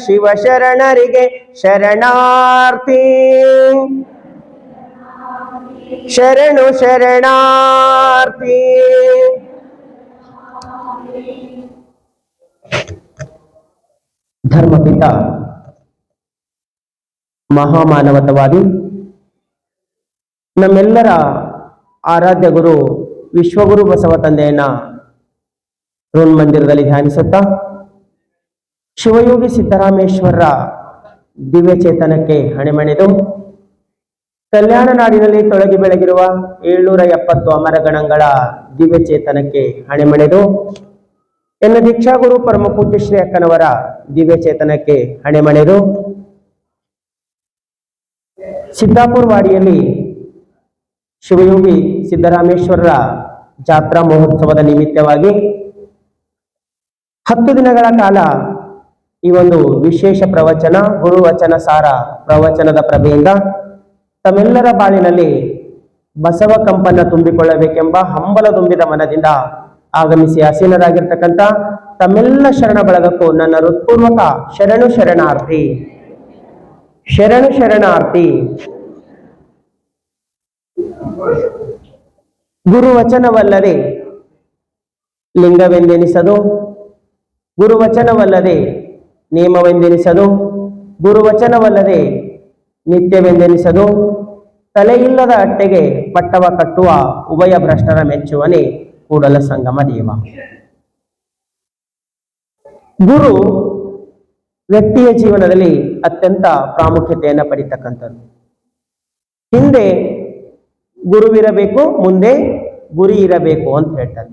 ಶಿವಶರಣರಿಗೆ ಶರಣಾರ್ಥಿ. ಶರಣು ಶರಣಾರ್ಥಿ. ಧರ್ಮಪಿತ ಮಹಾಮಾನವತವಾದಿ ನಮ್ಮೆಲ್ಲರ ಆರಾಧ್ಯ ಗುರು ವಿಶ್ವಗುರು ಬಸವ ತಂದೆಯನ್ನ ರೋಲ್ ಮಂದಿರದಲ್ಲಿ ಧ್ಯಾನಿಸುತ್ತಾ ಶಿವಯೋಗಿ ಸಿದ್ದರಾಮೇಶ್ವರರ ದಿವ್ಯ ಚೇತನಕ್ಕೆ ಹಣೆಮಣೆದು ಕಲ್ಯಾಣ ನಾಡಿನಲ್ಲಿ ತೊಳಗಿ ಬೆಳಗಿರುವ 770 ಅಮರಗಣಗಳ ದಿವ್ಯ ಚೇತನಕ್ಕೆ ಹಣೆಮಣೆದು ಎನ್ನ ದೀಕ್ಷಾಗುರು ಪರಮಪೂಜ್ಯ ಶ್ರೀ ಅಕ್ಕನವರ ದಿವ್ಯ ಚೇತನಕ್ಕೆ ಹಣೆಮಣೆದು ಸಿದ್ದಾಪುರ ವಾಡಿಯಲ್ಲಿ ಶಿವಯೋಗಿ ಸಿದ್ದರಾಮೇಶ್ವರರ ಜಾತ್ರಾ ಮಹೋತ್ಸವದ ನಿಮಿತ್ತವಾಗಿ 10 ದಿನಗಳ ಕಾಲ ಈ ಒಂದು ವಿಶೇಷ ಪ್ರವಚನ ಗುರುವಚನ ಸಾರ ಪ್ರವಚನದ ಪ್ರಭೆಯಿಂದ ತಮ್ಮೆಲ್ಲರ ಬಾಳಿನಲ್ಲಿ ಬಸವ ಕಂಪನ್ನ ತುಂಬಿಕೊಳ್ಳಬೇಕೆಂಬ ಹಂಬಲ ತುಂಬಿದ ಮನದಿಂದ ಆಗಮಿಸಿ ಆಸೀನರಾಗಿರ್ತಕ್ಕಂಥ ತಮ್ಮೆಲ್ಲ ಶರಣ ಬಳಗಕ್ಕೂ ನನ್ನ ಹೃತ್ಪೂರ್ವಕ ಶರಣು ಶರಣಾರ್ಥಿ. ಶರಣು ಶರಣಾರ್ಥಿ. ಗುರುವಚನವಲ್ಲದೆ ಲಿಂಗವೆಂದೆನಿಸದು, ಗುರುವಚನವಲ್ಲದೆ ನೇಮವೆಂದೆನಿಸದು, ಗುರುವಚನವಲ್ಲದೆ ನಿತ್ಯವೆಂದೆನಿಸದು, ತಲೆಯಿಲ್ಲದ ಅಟ್ಟೆಗೆ ಪಟ್ಟವ ಕಟ್ಟುವ ಉಭಯ ಭ್ರಷ್ಟರ ಮೆಚ್ಚುವನೇ ಕೂಡಲ ಸಂಗಮ ದೇವ. ಗುರು ವ್ಯಕ್ತಿಯ ಜೀವನದಲ್ಲಿ ಅತ್ಯಂತ ಪ್ರಾಮುಖ್ಯತೆಯನ್ನು ಪಡಿತಕ್ಕಂಥದ್ದು. ಹಿಂದೆ ಗುರುವಿರಬೇಕು, ಮುಂದೆ ಗುರಿ ಇರಬೇಕು ಅಂತ ಹೇಳ್ತಾರೆ.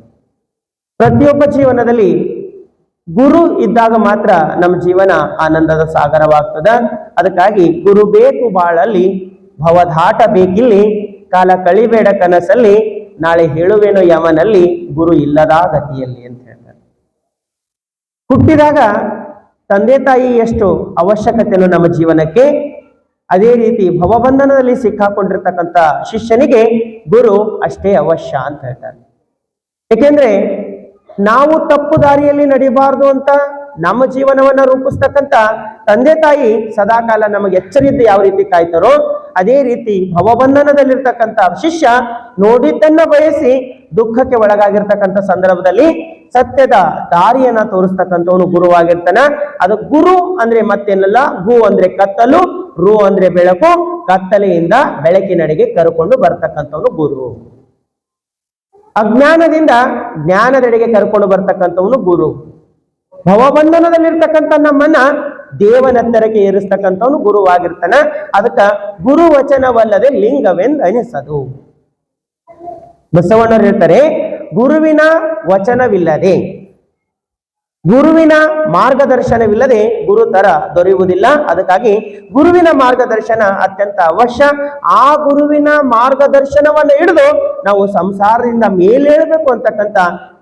ಪ್ರತಿಯೊಬ್ಬ ಜೀವನದಲ್ಲಿ ಗುರು ಇದ್ದಾಗ ಮಾತ್ರ ನಮ್ಮ ಜೀವನ ಆನಂದದ ಸಾಗರವಾಗ್ತದ. ಅದಕ್ಕಾಗಿ ಗುರು ಬೇಕು ಬಾಳಲ್ಲಿ, ಭವಧಾಟ ಬೇಕಿಲ್ಲಿ, ಕಾಲ ಕಳಿಬೇಡ ಕನಸಲ್ಲಿ, ನಾಳೆ ಹೇಳುವೇನೋ ಯಮನಲ್ಲಿ, ಗುರು ಇಲ್ಲದ ಗತಿಯಲ್ಲಿ ಅಂತ ಹೇಳ್ತಾರೆ. ಹುಟ್ಟಿದಾಗ ತಂದೆ ತಾಯಿ ಎಷ್ಟು ಅವಶ್ಯಕತೆಯನ್ನು ನಮ್ಮ ಜೀವನಕ್ಕೆ, ಅದೇ ರೀತಿ ಭವಬಂಧನದಲ್ಲಿ ಸಿಕ್ಕಾಕೊಂಡಿರ್ತಕ್ಕಂಥ ಶಿಷ್ಯನಿಗೆ ಗುರು ಅಷ್ಟೇ ಅವಶ್ಯ ಅಂತ ಹೇಳ್ತಾರೆ. ಏಕೆಂದ್ರೆ ನಾವು ತಪ್ಪು ದಾರಿಯಲ್ಲಿ ನಡಿಬಾರ್ದು ಅಂತ ನಮ್ಮ ಜೀವನವನ್ನ ರೂಪಿಸ್ತಕ್ಕಂಥ ತಂದೆ ತಾಯಿ ಸದಾಕಾಲ ನಮಗೆ ಎಚ್ಚರಿದ್ದು ಯಾವ ರೀತಿ ಕಾಯ್ತಾರೋ, ಅದೇ ರೀತಿ ಭವಬಂಧನದಲ್ಲಿರ್ತಕ್ಕಂಥ ಶಿಷ್ಯ ನೋಡಿದ್ದನ್ನ ಬಯಸಿ ದುಃಖಕ್ಕೆ ಒಳಗಾಗಿರ್ತಕ್ಕಂಥ ಸಂದರ್ಭದಲ್ಲಿ ಸತ್ಯದ ದಾರಿಯನ್ನ ತೋರಿಸ್ತಕ್ಕಂಥವನು ಗುರುವಾಗಿರ್ತಾನ. ಅದು ಗುರು ಅಂದ್ರೆ ಮತ್ತೇನಲ್ಲ, ಗು ಅಂದ್ರೆ ಕತ್ತಲು, ರು ಅಂದ್ರೆ ಬೆಳಕು, ಕತ್ತಲೆಯಿಂದ ಬೆಳಕಿನಡೆಗೆ ಕರ್ಕೊಂಡು ಬರ್ತಕ್ಕಂಥವನು ಗುರು. ಅಜ್ಞಾನದಿಂದ ಜ್ಞಾನದೆಡೆಗೆ ಕರ್ಕೊಂಡು ಬರ್ತಕ್ಕಂಥವನು ಗುರು. ಭವಬಂಧನದಲ್ಲಿರ್ತಕ್ಕಂಥ ನಮ್ಮನ್ನ ದೇವನೆತ್ತರಕ್ಕೆ ಏರಿಸ್ತಕ್ಕಂಥವನು ಗುರುವಾಗಿರ್ತಾನ. ಅದಕ್ಕ ಗುರು ವಚನವಲ್ಲದೆ ಲಿಂಗವೆಂದು ಅನಿಸದು. ಬಸವಣ್ಣರು ಹೇಳ್ತಾರೆ, ಗುರುವಿನ ವಚನವಿಲ್ಲದೆ, ಗುರುವಿನ ಮಾರ್ಗದರ್ಶನವಿಲ್ಲದೆ ಗುರುತರ ದೊರೆಯುವುದಿಲ್ಲ. ಅದಕ್ಕಾಗಿ ಗುರುವಿನ ಮಾರ್ಗದರ್ಶನ ಅತ್ಯಂತ ಅವಶ್ಯ. ಆ ಗುರುವಿನ ಮಾರ್ಗದರ್ಶನವನ್ನು ಹಿಡಿದು ನಾವು ಸಂಸಾರದಿಂದ ಮೇಲೇಳಬೇಕು ಅಂತಕ್ಕಂಥ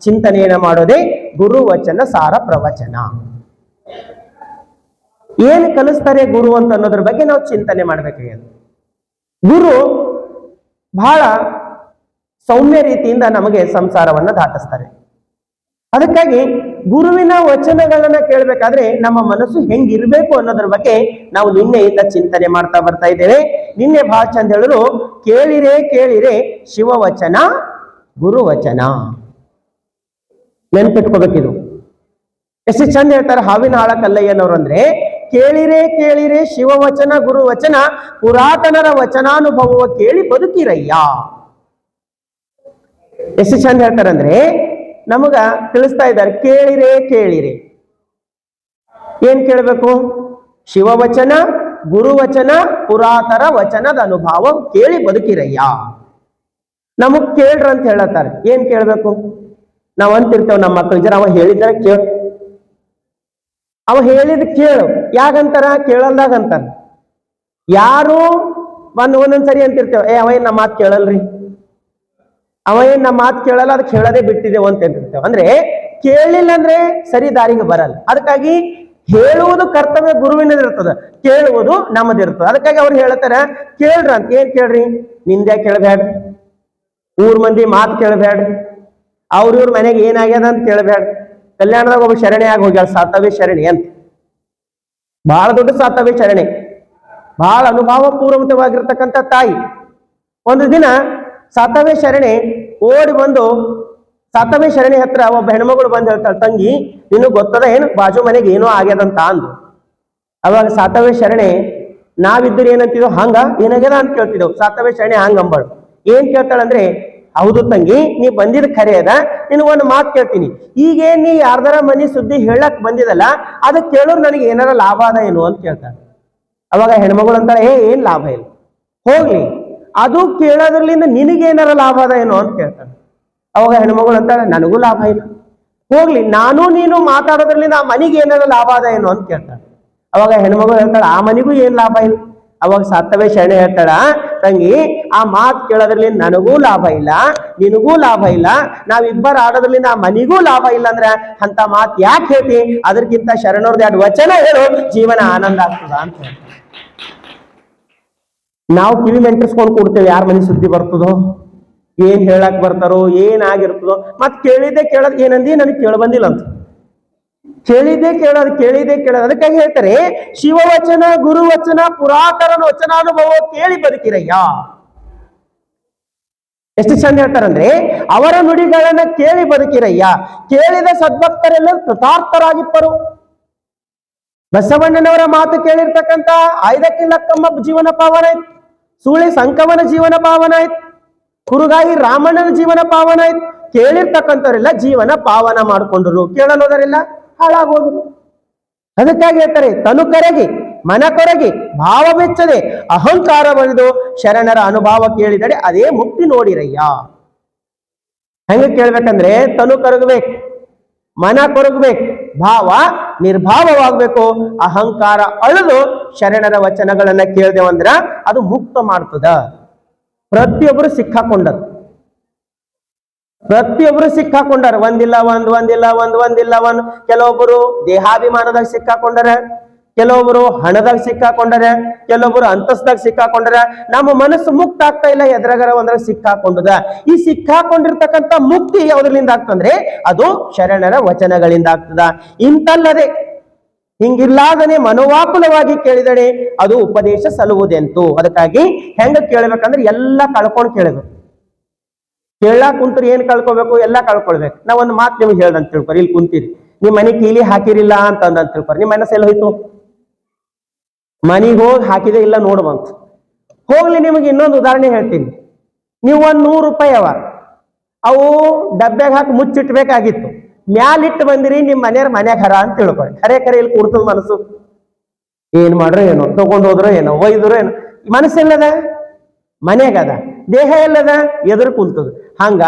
ಚಿಂತನೆಯನ್ನ ಮಾಡೋದೇ ಗುರುವಚನ ಸಾರ ಪ್ರವಚನ. ಏನು ಕಲಿಸ್ತಾರೆ ಗುರು ಅಂತ ಅನ್ನೋದ್ರ ಬಗ್ಗೆ ನಾವು ಚಿಂತನೆ ಮಾಡ್ಬೇಕಾಗಿದೆ. ಗುರು ಬಹಳ ಸೌಮ್ಯ ರೀತಿಯಿಂದ ನಮಗೆ ಸಂಸಾರವನ್ನ ದಾಟಿಸ್ತಾರೆ. ಅದಕ್ಕಾಗಿ ಗುರುವಿನ ವಚನಗಳನ್ನ ಕೇಳಬೇಕಾದ್ರೆ ನಮ್ಮ ಮನಸ್ಸು ಹೆಂಗಿರ್ಬೇಕು ಅನ್ನೋದ್ರ ಬಗ್ಗೆ ನಾವು ನಿನ್ನೆಯಿಂದ ಚಿಂತನೆ ಮಾಡ್ತಾ ಬರ್ತಾ ಇದ್ದೇವೆ. ನಿನ್ನೆ ಬಹಳ ಚಂದ ಹೇಳಿದ್ರು, ಕೇಳಿರೆ ಕೇಳಿರೆ ಶಿವವಚನ ಗುರುವಚನ. ನೆನ್ಪಿಟ್ಕೋಬೇಕಿದು. ಎಷ್ಟು ಚಂದ ಹೇಳ್ತಾರೆ ಹಾವಿನ ಆಳ ಕಲ್ಲಯ್ಯನವ್ರು ಅಂದ್ರೆ, ಕೇಳಿರೆ ಕೇಳಿರೆ ಶಿವವಚನ ಗುರುವಚನ, ಪುರಾತನರ ವಚನಾನುಭವ ಕೇಳಿ ಬದುಕಿರಯ್ಯ. ಎಷ್ಟು ಚಂದ ಹೇಳ್ತಾರಂದ್ರೆ ನಮಗ ತಿಳಿಸ್ತಾ ಇದ್ದಾರೆ, ಕೇಳಿರೆ ಕೇಳಿರೆ. ಏನ್ ಕೇಳಬೇಕು? ಶಿವವಚನ ಗುರುವಚನ ಪುರಾತರ ವಚನದ ಅನುಭವ ಕೇಳಿ ಬದುಕಿರಯ್ಯ. ನಮಗ್ ಕೇಳ್ರ ಅಂತ ಹೇಳತ್ತಾರೆ. ಏನ್ ಕೇಳ್ಬೇಕು? ನಾವ್ ಅಂತಿರ್ತೇವ್ ನಮ್ಮ ಮಕ್ಕಳಿಗೆ, ಜರ ಅವ ಹೇಳಿದ್ರೆ ಕೇಳು, ಅವ ಹೇಳಿದ್ ಕೇಳು. ಯಾಗಂತಾರ? ಕೇಳಲ್ದಾಗ ಅಂತಾರ. ಯಾರು ಒಂದೊಂದ್ಸರಿ ಅಂತಿರ್ತೇವ, ಅವ ಏನ್ ನಮ್ಮ ಮಾತು ಕೇಳಲ್ರಿ, ಅವ ಏನ್ ನಮ್ಮ ಮಾತು ಕೇಳಲ್ಲ, ಅದಕ್ಕೆ ಹೇಳದೆ ಬಿಟ್ಟಿದ್ದೇವೆ ಅಂತ ಹೇಳ್ತಿರ್ತೇವೆ. ಅಂದ್ರೆ ಕೇಳಿಲ್ಲ ಅಂದ್ರೆ ಸರಿ ದಾರಿಗೆ ಬರಲ್ಲ. ಅದಕ್ಕಾಗಿ ಹೇಳುವುದು ಕರ್ತವ್ಯ ಗುರುವಿನದಿರ್ತದ, ಕೇಳುವುದು ನಮ್ಮದಿರ್ತದ. ಅದಕ್ಕಾಗಿ ಅವ್ರು ಹೇಳ್ತಾರ ಕೇಳ್ರ ಅಂತ. ಏನ್ ಕೇಳ್ರಿ? ನಿಂದೆ ಕೇಳಬೇಡ್ರಿ, ಊರ್ ಮಂದಿ ಮಾತು ಕೇಳಬೇಡ್ರಿ, ಅವ್ರ ಮನೆಗೆ ಏನಾಗ್ಯದ ಅಂತ ಕೇಳಬೇಡ್ರಿ. ಕಲ್ಯಾಣದಾಗ ಒಬ್ಬ ಶರಣೆ ಆಗಿ ಹೋಗ್ಯಾಳ, ಸಾತವೇ ಶರಣಿ ಅಂತ. ಬಹಳ ದೊಡ್ಡ ಸಾತವ್ಯ ಶರಣೆ, ಬಹಳ ಅನುಭವ ಪೂರ್ವಕವಾಗಿರ್ತಕ್ಕಂಥ ತಾಯಿ. ಒಂದು ದಿನ ಸಾತವ್ಯ ಶರಣೆ ಓಡಿ ಬಂದು ಸಾತವ್ಯ ಶರಣೆ ಹತ್ರ ಒಬ್ಬ ಹೆಣ್ಮಗಳು ಬಂದು ಹೇಳ್ತಾಳೆ, ತಂಗಿ ನಿನಗೆ ಗೊತ್ತದ ಏನು ಬಾಜು ಮನೆಗೆ ಏನೋ ಆಗ್ಯದಂತ ಅಂದು. ಅವಾಗ ಸಾತವ್ಯ ಶರಣೆ ನಾವಿದ್ದರೆ ಏನಂತಿದೋ ಹಂಗ ಏನಾಗ್ಯದ ಅಂತ ಕೇಳ್ತಿದ್ದೆವು. ಸಾತವ್ಯ ಶರಣೆ ಹಂಗ ಅಂಬಾಳು. ಏನ್ ಕೇಳ್ತಾಳಂದ್ರೆ, ಹೌದು ತಂಗಿ ನೀ ಬಂದಿದ್ ಖರೆ ಅದ, ನಿನಗೊಂದು ಮಾತು ಕೇಳ್ತೀನಿ. ಈಗೇನ್ ನೀ ಯಾರ್ದಾರ ಮನಿ ಸುದ್ದಿ ಹೇಳಕ್ ಬಂದಿದಲ್ಲ, ಅದಕ್ಕೆ ಕೇಳೋರು ನನಗೆ ಏನಾರ ಲಾಭ ಅದ ಏನು ಅಂತ ಕೇಳ್ತಾಳೆ. ಅವಾಗ ಹೆಣ್ಮಗಳು ಅಂತಾಳೆ, ಏನ್ ಲಾಭ ಇಲ್ಲ, ಹೋಗ್ಲಿ ಅದು ಕೇಳೋದ್ರಲಿಂದ ನಿನಗೇನಾರ ಲಾಭ ಅದ ಏನು ಅಂತ ಕೇಳ್ತಾಳೆ. ಅವಾಗ ಹೆಣ್ಮಗಳು ಅಂತಾಳೆ, ನನಗೂ ಲಾಭ ಇಲ್ಲ, ಹೋಗ್ಲಿ ನಾನು ನೀನು ಮಾತಾಡೋದ್ರಲಿಂದ ಆ ಮನಿಗೆ ಏನಾರ ಲಾಭ ಅದ ಏನು ಅಂತ ಕೇಳ್ತಾಳೆ. ಅವಾಗ ಹೆಣ್ಮಗಳು ಹೇಳ್ತಾಳೆ, ಆ ಮನಿಗೂ ಏನ್ ಲಾಭ ಇಲ್ಲ. ಅವಾಗ ಸಾತವ್ಯ ಶರಣೆ ಹೇಳ್ತಾಳ, ತಂಗಿ ಆ ಮಾತು ಕೇಳೋದ್ರಲಿಂದ ನನಗೂ ಲಾಭ ಇಲ್ಲ, ನಿನಗೂ ಲಾಭ ಇಲ್ಲ, ನಾವಿಬ್ಬರು ಆಡೋದ್ರಲಿಂದ ಆ ಮನಿಗೂ ಲಾಭ ಇಲ್ಲ ಅಂದ್ರೆ ಅಂತ ಮಾತು ಯಾಕೆ ಹೇಳ್ತಿ, ಅದಕ್ಕಿಂತ ಶರಣವ್ರದ್ದು 2 ವಚನ ಹೇಳು, ಜೀವನ ಆನಂದ ಆಗ್ತದ ಅಂತ ಹೇಳ್ತಾರೆ. ನಾವು ಕಿವಿ ಮೆಂಟಿಸ್ಕೊಂಡು ಕೊಡ್ತೇವೆ, ಯಾರ ಮನೆ ಸುದ್ದಿ ಬರ್ತದೋ, ಏನ್ ಹೇಳಕ್ ಬರ್ತಾರೋ, ಏನಾಗಿರ್ತದೋ. ಮತ್ ಕೇಳಿದ್ದೆ ಕೇಳೋದ್ ಏನಂದಿ, ನನಗೆ ಕೇಳ ಬಂದಿಲ್ಲ ಅಂತ ಕೇಳಿದ್ದೆ ಕೇಳೋದು. ಅದಕ್ಕಾಗಿ ಹೇಳ್ತಾರೆ, ಶಿವವಚನ ಗುರುವಚನ ಪುರಾತನ ವಚನಾನುಭವ ಕೇಳಿ ಬದುಕಿರಯ್ಯ. ಎಷ್ಟು ಚಂದ ಹೇಳ್ತಾರಂದ್ರೆ, ಅವರ ನುಡಿಗಳನ್ನ ಕೇಳಿ ಬದುಕಿರಯ್ಯ. ಕೇಳಿದ ಸದ್ಭಕ್ತರೆಲ್ಲ ಕೃತಾರ್ಥರಾಗಿಪ್ಪರು. ಬಸವಣ್ಣನವರ ಮಾತು ಕೇಳಿರ್ತಕ್ಕಂಥ ಆಯ್ದಕ್ಕಿಲ್ಲಕ್ಕಮ್ಮ ಜೀವನ ಪಾವನ ಆಯ್ತು, ಸೂಳಿ ಸಂಕವನ ಜೀವನ ಪಾವನ ಆಯ್ತು, ಕುರುಗಾಯಿ ರಾಮಣ್ಣನ ಜೀವನ ಪಾವನ ಆಯ್ತು. ಕೇಳಿರ್ತಕ್ಕಂಥವರೆಲ್ಲ ಜೀವನ ಪಾವನ ಮಾಡಿಕೊಂಡ್ರು, ಕೇಳಲೋದರೆಲ್ಲ ಹಾಳಾಗೋದ್ರು. ಅದಕ್ಕಾಗಿ ಹೇಳ್ತಾರೆ, ತನು ಕರಗಿ ಮನ ಕೊರಗಿ ಭಾವ ಮೆಚ್ಚದೆ ಅಹಂಕಾರ ಬಳಿದು ಶರಣರ ಅನುಭವ ಕೇಳಿದರೆ ಅದೇ ಮುಕ್ತಿ ನೋಡಿರಯ್ಯ. ಹೆಂಗ ಕೇಳ್ಬೇಕಂದ್ರೆ, ತನು ಕರಗಬೇಕು, ಮನ ಕೊರಗಬೇಕು, ಭಾವ ನಿರ್ಭಾವವಾಗಬೇಕು, ಅಹಂಕಾರ ಅಳಿದು ಶರಣರ ವಚನಗಳನ್ನ ಕೇಳಿದೆವಂದ್ರ ಅದು ಮುಕ್ತ ಮಾಡ್ತದ. ಪ್ರತಿಯೊಬ್ಬರು ಸಿಕ್ಕಾಕೊಂಡಾರ, ಒಂದಿಲ್ಲ ಒಂದು. ಕೆಲವೊಬ್ಬರು ದೇಹಾಭಿಮಾನದಾಗ ಸಿಕ್ಕಾಕೊಂಡಾರ, ಕೆಲವೊಬ್ಬರು ಹಣದಾಗ ಸಿಕ್ಕಾಕೊಂಡಾರ, ಕೆಲವೊಬ್ಬರು ಅಂತಸ್ದಾಗ ಸಿಕ್ಕಾಕೊಂಡಾರ. ನಮ್ಮ ಮನಸ್ಸು ಮುಕ್ತ ಆಗ್ತಾ ಇಲ್ಲ, ಎದ್ರಗರ ಒಂದ್ರಾಗ ಸಿಕ್ಕಾಕೊಂಡದ. ಈ ಸಿಕ್ಕಾಕೊಂಡಿರ್ತಕ್ಕಂಥ ಮುಕ್ತಿ ಯಾವುದರಿಂದ ಆಗ್ತಂದ್ರೆ ಅದು ಶರಣರ ವಚನಗಳಿಂದ ಆಗ್ತದ. ಇಂತಲ್ಲದೆ ಹಿಂಗಿಲ್ಲಾದನೆ ಮನೋವಾಕುಲವಾಗಿ ಕೇಳಿದಡೆ ಅದು ಉಪದೇಶ ಸಲ್ಲುವುದೆಂತು. ಅದಕ್ಕಾಗಿ ಹೆಂಗ ಕೇಳ್ಬೇಕಂದ್ರೆ ಎಲ್ಲ ಕಳ್ಕೊಂಡು ಕೇಳಬೇಕು. ಕೇಳಾಕ್ ಕುಂತ್ರಿ ಏನ್ ಕಳ್ಕೊಬೇಕು, ಎಲ್ಲ ಕಳ್ಕೊಳ್ಬೇಕು. ನಾ ಒಂದು ಮಾತು ನಿಮ್ಗೆ ಹೇಳ್ದಂತ ತಿಳ್ಕೊರಿ, ಇಲ್ಲಿ ಕುಂತೀರಿ, ನಿಮ್ ಮನೆ ಕೀಲಿ ಹಾಕಿರಿಲ್ಲ ಅಂತ ಅಂದಂತ ತಿಳ್ಕೊರಿ, ನಿಮ್ ಮನಸ್ಸು ಎಲ್ಲ ಹೋಯ್ತು, ಮನಿಗೆ ಹೋಗಿ ಹಾಕಿದೆ ಇಲ್ಲ ನೋಡ್ಬಂತ. ಹೋಗ್ಲಿ, ನಿಮಗೆ ಇನ್ನೊಂದು ಉದಾಹರಣೆ ಹೇಳ್ತೀನಿ. ನೀವು ಒಂದ್ 100 ರೂಪಾಯಿ ಅವು ಡಬ್ಬ್ಯಾಗ ಹಾಕಿ ಮುಚ್ಚಿಟ್ಬೇಕಾಗಿತ್ತು, ಮ್ಯಾಲಿಟ್ಟು ಬಂದಿರಿ, ನಿಮ್ ಮನ್ಯಾಗ ಹರ ಅಂತ ತಿಳ್ಕೊರಿ. ಖರೆ ಇಲ್ಲಿ ಕೂಡ್ತದ ಮನಸ್ಸು, ಏನ್ ಮಾಡ್ರೋ ಏನೋ, ತಗೊಂಡ್ ಹೋದ್ರೋ ಏನೋ, ಒಯ್ದ್ರು ಏನೋ, ಮನಸ್ಸೆಲ್ಲದ ಮನೆಗದ, ದೇಹ ಎಲ್ಲದ ಎದುರು ಕುಂತದ. ಹಂಗ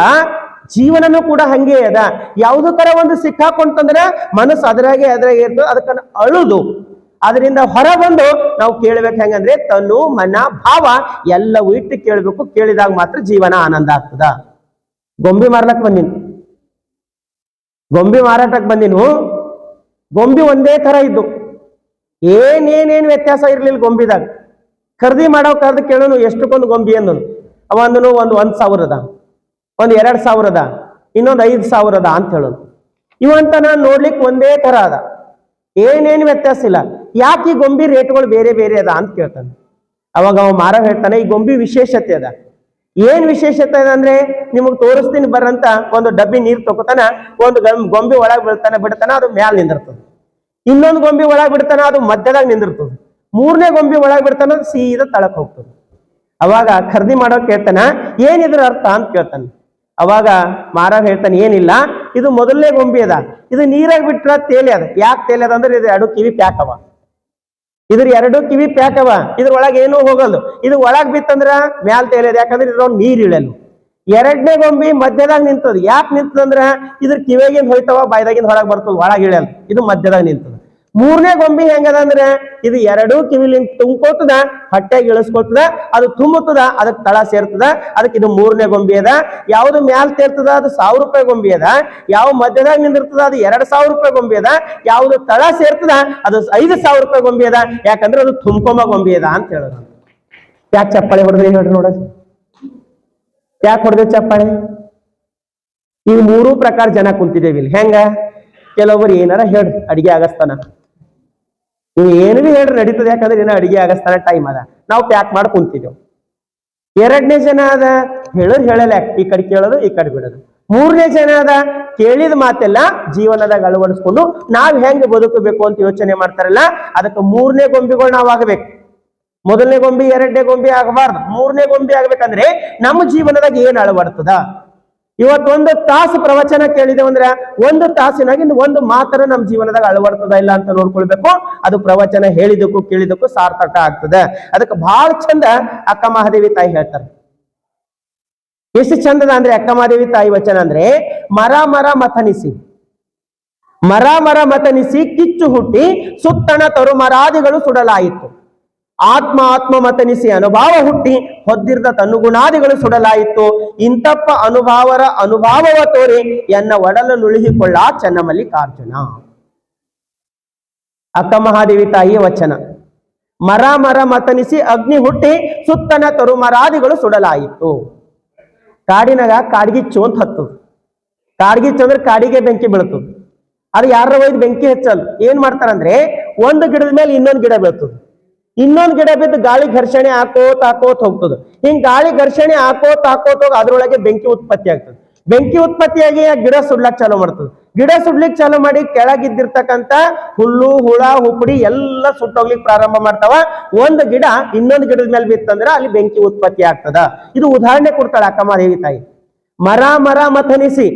ಜೀವನನು ಕೂಡ ಹಂಗೆ ಅದ. ಯಾವುದಕ್ಕರ ಒಂದು ಸಿಕ್ಕಾಕೊಂತಂದ್ರ ಮನಸ್ಸು ಅದ್ರಾಗೆ ಇರ್ತದೆ, ಅದಕ್ಕನ್ನ ಅಳುದು ಅದರಿಂದ ಹೊರ ಬಂದು ನಾವು ಕೇಳ್ಬೇಕು. ಹೆಂಗಂದ್ರೆ ತನು ಮನ ಭಾವ ಎಲ್ಲವೂ ಇಟ್ಟು ಕೇಳ್ಬೇಕು. ಕೇಳಿದಾಗ ಮಾತ್ರ ಜೀವನ ಆನಂದ ಆಗ್ತದ. ಗೊಂಬೆ ಮಾರಾಟಕ್ಕೆ ಬಂದಿನು, ಗೊಂಬಿ ಒಂದೇ ತರ ಇದ್ದು, ಏನೇನೇನ್ ವ್ಯತ್ಯಾಸ ಇರ್ಲಿಲ್ಲ ಗೊಂಬಿದಾಗ. ಖರೀದಿ ಕರೆದು ಕೇಳೋನು ಎಷ್ಟಕ್ಕೊಂದು ಗೊಂಬಿ ಅಂದನು. ಅವಂದನು ಒಂದು 1,000 ಒಂದು 2,000 ಇನ್ನೊಂದು 5,000 ಅಂತ ಹೇಳೋದು. ಇವಂತ ನಾನು ನೋಡ್ಲಿಕ್ಕೆ ಒಂದೇ ತರ ಅದ, ಏನೇನು ವ್ಯತ್ಯಾಸ ಇಲ್ಲ. ಯಾಕೆ ಈ ಗೊಂಬಿ ರೇಟ್ಗಳು ಬೇರೆ ಬೇರೆ ಅದ ಅಂತ ಕೇಳ್ತಾನೆ. ಅವಾಗ ಅವ ಮಾರ ಹೇಳ್ತಾನೆ, ಈ ಗೊಂಬಿ ವಿಶೇಷತೆ ಅದ. ಏನ್ ವಿಶೇಷತೆ ಅದ ಅಂದ್ರೆ, ನಿಮಗ್ ತೋರಿಸ್ತೀನಿ ಬರಂತ ಒಂದು ಡಬ್ಬಿ ನೀರ್ ತಗೋತಾನ, ಒಂದು ಗೊಂಬಿ ಒಳಗ್ ಬಿಡ್ತಾನ, ಅದು ಮ್ಯಾಲ ನಿಂದಿರ್ತದೆ. ಇನ್ನೊಂದು ಗೊಂಬಿ ಒಳಗ್ ಬಿಡ್ತಾನ, ಅದು ಮಧ್ಯದಾಗ ನಿಂದಿರ್ತದೆ. 3ನೇ ಗೊಂಬಿ ಒಳಗ್ ಬಿಡ್ತಾನ, ಅದು ಸೀದಾ ತಳಕ್ ಹೋಗ್ತದೆ. ಅವಾಗ ಖರೀದಿ ಮಾಡೋಕ್ ಕೇಳ್ತಾನ, ಏನಿದ್ರ ಅರ್ಥ ಅಂತ ಕೇಳ್ತಾನೆ. ಅವಾಗ ಮಾರ ಹೇಳ್ತಾನೆ, ಏನಿಲ್ಲ, ಇದು ಮೊದಲನೇ ಗೊಂಬಿ ಅದ, ಇದು ನೀರಾಗ ಬಿಟ್ರ ತೇಲಿ ಅದ. ಯಾಕೆ ತೇಲಿ ಅದ ಅಂದ್ರೆ ಇದು 2 ಕಿವಿ ಪ್ಯಾಕ್ ಅವ, ಇದ್ರ ಒಳಗೆ ಏನೂ ಹೋಗಲ್ಲ. ಇದು ಒಳಗ್ ಬಿತ್ತಂದ್ರ ಮ್ಯಾಲ ತೇಲಿಯದ, ಯಾಕಂದ್ರೆ ಇದ್ರೊಳಗೆ ನೀರ್ ಇಳಲು. 2ನೇ ಗೊಂಬಿ ಮಧ್ಯದಾಗ ನಿಂತದ. ಯಾಕೆ ನಿಂತದಂದ್ರ ಇದ್ರ ಕಿವಿಯಾಗಿಂದ ಹೋಯ್ತವ, ಬಾಯ್ದಾಗಿಂದ ಹೊರಗೆ ಬರ್ತದ, ಒಳಗೆ ಇಳಲ್. ಇದು ಮಧ್ಯದಾಗ ನಿಂತದ. 3ನೇ ಗೊಂಬಿ ಹೆಂಗದ ಅಂದ್ರೆ, ಇದು 2 ಕಿವಿಲಿಂದ ತುಂಬ್ಕೋತದ, ಹೊಟ್ಟೆಗೆ ಇಳಿಸ್ಕೊತದ, ಅದು ತುಂಬುತ್ತದ, ಅದಕ್ಕೆ ತಳ ಸೇರ್ತದ. ಅದಕ್ಕೆ ಇದು 3ನೇ ಗೊಂಬಿ ಅದ. ಯಾವ್ದು ಮ್ಯಾಲ ತೇರ್ತದ ಅದು 1,000 ರೂಪಾಯಿ ಗೊಂಬಿ ಅದ. ಯಾವ ಮಧ್ಯದಾಗ ನಿಂದಿರ್ತದ ಅದು 2,000 ರೂಪಾಯಿ ಗೊಂಬಿ ಅದ. ಯಾವ್ದು ತಳ ಸೇರ್ತದ ಅದು 5,000 ರೂಪಾಯಿ ಗೊಂಬಿ ಅದ. ಯಾಕಂದ್ರೆ ಅದು ತುಂಬ್ಕೊಂಬ ಗೊಂಬಿ ಅದ ಅಂತ ಹೇಳೋದು. ಯಾಕೆ ಚಪ್ಪಾಳೆ ಹೊಡೆದ್ರಿ ಹೇಳ್ರಿ ನೋಡ, ಯಾಕೆ ಹೊಡೆದ ಚಪ್ಪಾಳೆ? ಈ 3 ಪ್ರಕಾರ ಜನ ಕುಂತಿದ್ದೇವೆ ಇಲ್ಲಿ. ಹೆಂಗ? ಕೆಲವೊಬ್ರು ಏನಾರ ಹೇಳ್ರಿ, ಅಡಿಗೆ ಆಗಸ್ತಾನ, ನೀವು ಏನು ಭೀ ಹೇಳ್ರಿ ನಡೀತದೆ, ಯಾಕಂದ್ರೆ ಇನ್ನ ಅಡಿಗೆ ಆಗಸ್ತಾನ ಟೈಮ್ ಅದ, ನಾವು ಪ್ಯಾಕ್ ಮಾಡಿ ಕುಂತಿದ್ದೇವೆ. ಎರಡನೇ ಜನ ಅದ ಹೇಳೋದು ಹೇಳಲ್ಲ, ಈ ಕಡೆ ಕೇಳೋದು ಈ ಕಡೆ ಬಿಡೋದು. ಮೂರನೇ ಜನ ಅದ ಕೇಳಿದ ಮಾತೆಲ್ಲ ಜೀವನದಾಗ ಅಳವಡಿಸ್ಕೊಂಡು ನಾವ್ ಹೆಂಗ್ ಬದುಕಬೇಕು ಅಂತ ಯೋಚನೆ ಮಾಡ್ತಾರಲ್ಲ, ಅದಕ್ಕೆ ಮೂರನೇ ಗೊಂಬೆಗಳು ನಾವ್ ಆಗ್ಬೇಕು. ಮೊದಲನೇ ಗೊಂಬೆ ಎರಡನೇ ಗೊಂಬೆ ಆಗಬಾರ್ದು, ಮೂರನೇ ಗೊಂಬೆ ಆಗ್ಬೇಕಂದ್ರೆ ನಮ್ಮ ಜೀವನದಾಗ ಏನ್ ಅಳವಡ್ತದ. ಇವತ್ತು 1 ತಾಸು ಪ್ರವಚನ ಕೇಳಿದೇವೆ ಅಂದ್ರೆ 1 ತಾಸಿನಾಗಿ ಒಂದು ಮಾತರ ನಮ್ಮ ಜೀವನದಾಗ ಅಳವಡ್ತದ ಇಲ್ಲ ಅಂತ ನೋಡ್ಕೊಳ್ಬೇಕು. ಅದು ಪ್ರವಚನ ಹೇಳಿದಕ್ಕೂ ಕೇಳಿದಕ್ಕೂ ಸಾರ್ಥಕ ಆಗ್ತದೆ. ಅದಕ್ಕೆ ಬಹಳ ಚಂದ ಅಕ್ಕ ಮಹಾದೇವಿ ತಾಯಿ ಹೇಳ್ತಾರೆ. ಎಷ್ಟು ಚಂದದ ಅಂದ್ರೆ ಅಕ್ಕ ಮಹಾದೇವಿ ತಾಯಿ ವಚನ ಅಂದ್ರೆ, ಮರ ಮರ ಮಥನಿಸಿ, ಮರ ಮರ ಮಥನಿಸಿ ಕಿಚ್ಚು ಹುಟ್ಟಿ ಸುತ್ತಣ ತರುಮರಾದಿಗಳು ಸುಡಲಾಯಿತು. ಆತ್ಮ ಆತ್ಮ ಮತನಿಸಿ ಅನುಭವ ಹುಟ್ಟಿ ಹೊದ್ದಿರ್ದ ತನ್ನುಗುಣಾದಿಗಳು ಸುಡಲಾಯಿತು. ಇಂತಪ್ಪ ಅನುಭಾವವ ತೋರಿ ಎನ್ನ ಒಡಲು ನುಳಿಹಿಕೊಳ್ಳ ಚನ್ನಮಲ್ಲಿಕಾರ್ಜುನ. ಅಕ್ಕ ಮಹಾದೇವಿ ತಾಯಿಯ ವಚನ. ಮರ ಮರ ಮತನಿಸಿ ಅಗ್ನಿ ಹುಟ್ಟಿ ಸುತ್ತನ ತರುಮರಾದಿಗಳು ಸುಡಲಾಯಿತು. ಕಾಡಿನಾಗ ಕಾಡ್ಗಿಚ್ಚು ಅಂತ ಹತ್ತದ. ಕಾಡ್ಗಿಚ್ಚು ಅಂದ್ರೆ ಕಾಡಿಗೆ ಬೆಂಕಿ ಬೀಳ್ತದ. ಅದು ಯಾರ ಒಯ್ದು ಬೆಂಕಿ ಹಚ್ಚಲ್ಲ. ಏನ್ ಮಾಡ್ತಾರಂದ್ರೆ, ಒಂದು ಗಿಡದ ಮೇಲೆ ಇನ್ನೊಂದು ಗಿಡ ಬೀಳ್ತದ, ಇನ್ನೊಂದು ಗಿಡ ಬಿದ್ದು ಗಾಳಿ ಘರ್ಷಣೆ ಹಾಕೋತ್ ಹೋಗ್ತದೆ. ಹಿಂಗ್ ಗಾಳಿ ಘರ್ಷಣೆ ಹಾಕೋತ್ ಹೋಗಿ ಅದ್ರೊಳಗೆ ಬೆಂಕಿ ಉತ್ಪತ್ತಿ ಆಗ್ತದೆ. ಬೆಂಕಿ ಉತ್ಪತ್ತಿಯಾಗಿ ಆ ಗಿಡ ಸುಡ್ಲಕ್ ಚಾಲೂ ಮಾಡ್ತದೆ. ಗಿಡ ಸುಡ್ಲಿಕ್ಕೆ ಚಾಲೂ ಮಾಡಿ ಕೆಳಗಿದ್ದಿರ್ತಕ್ಕಂಥ ಹುಲ್ಲು ಹುಳ ಹುಪ್ಪಡಿ ಎಲ್ಲ ಸುಟ್ಟೋಗ್ಲಿಕ್ಕೆ ಪ್ರಾರಂಭ ಮಾಡ್ತಾವ. ಒಂದು ಗಿಡ ಇನ್ನೊಂದು ಗಿಡದ ಮೇಲೆ ಬಿತ್ತಂದ್ರ ಅಲ್ಲಿ ಬೆಂಕಿ ಉತ್ಪತ್ತಿ ಆಗ್ತದ. ಇದು ಉದಾಹರಣೆ ಕೊಡ್ತಾಳೆ ಅಕ್ಕ ಮಹಾದೇವಿ ತಾಯಿ. ಮರ ಮರ ಮಥನಿಸಿ,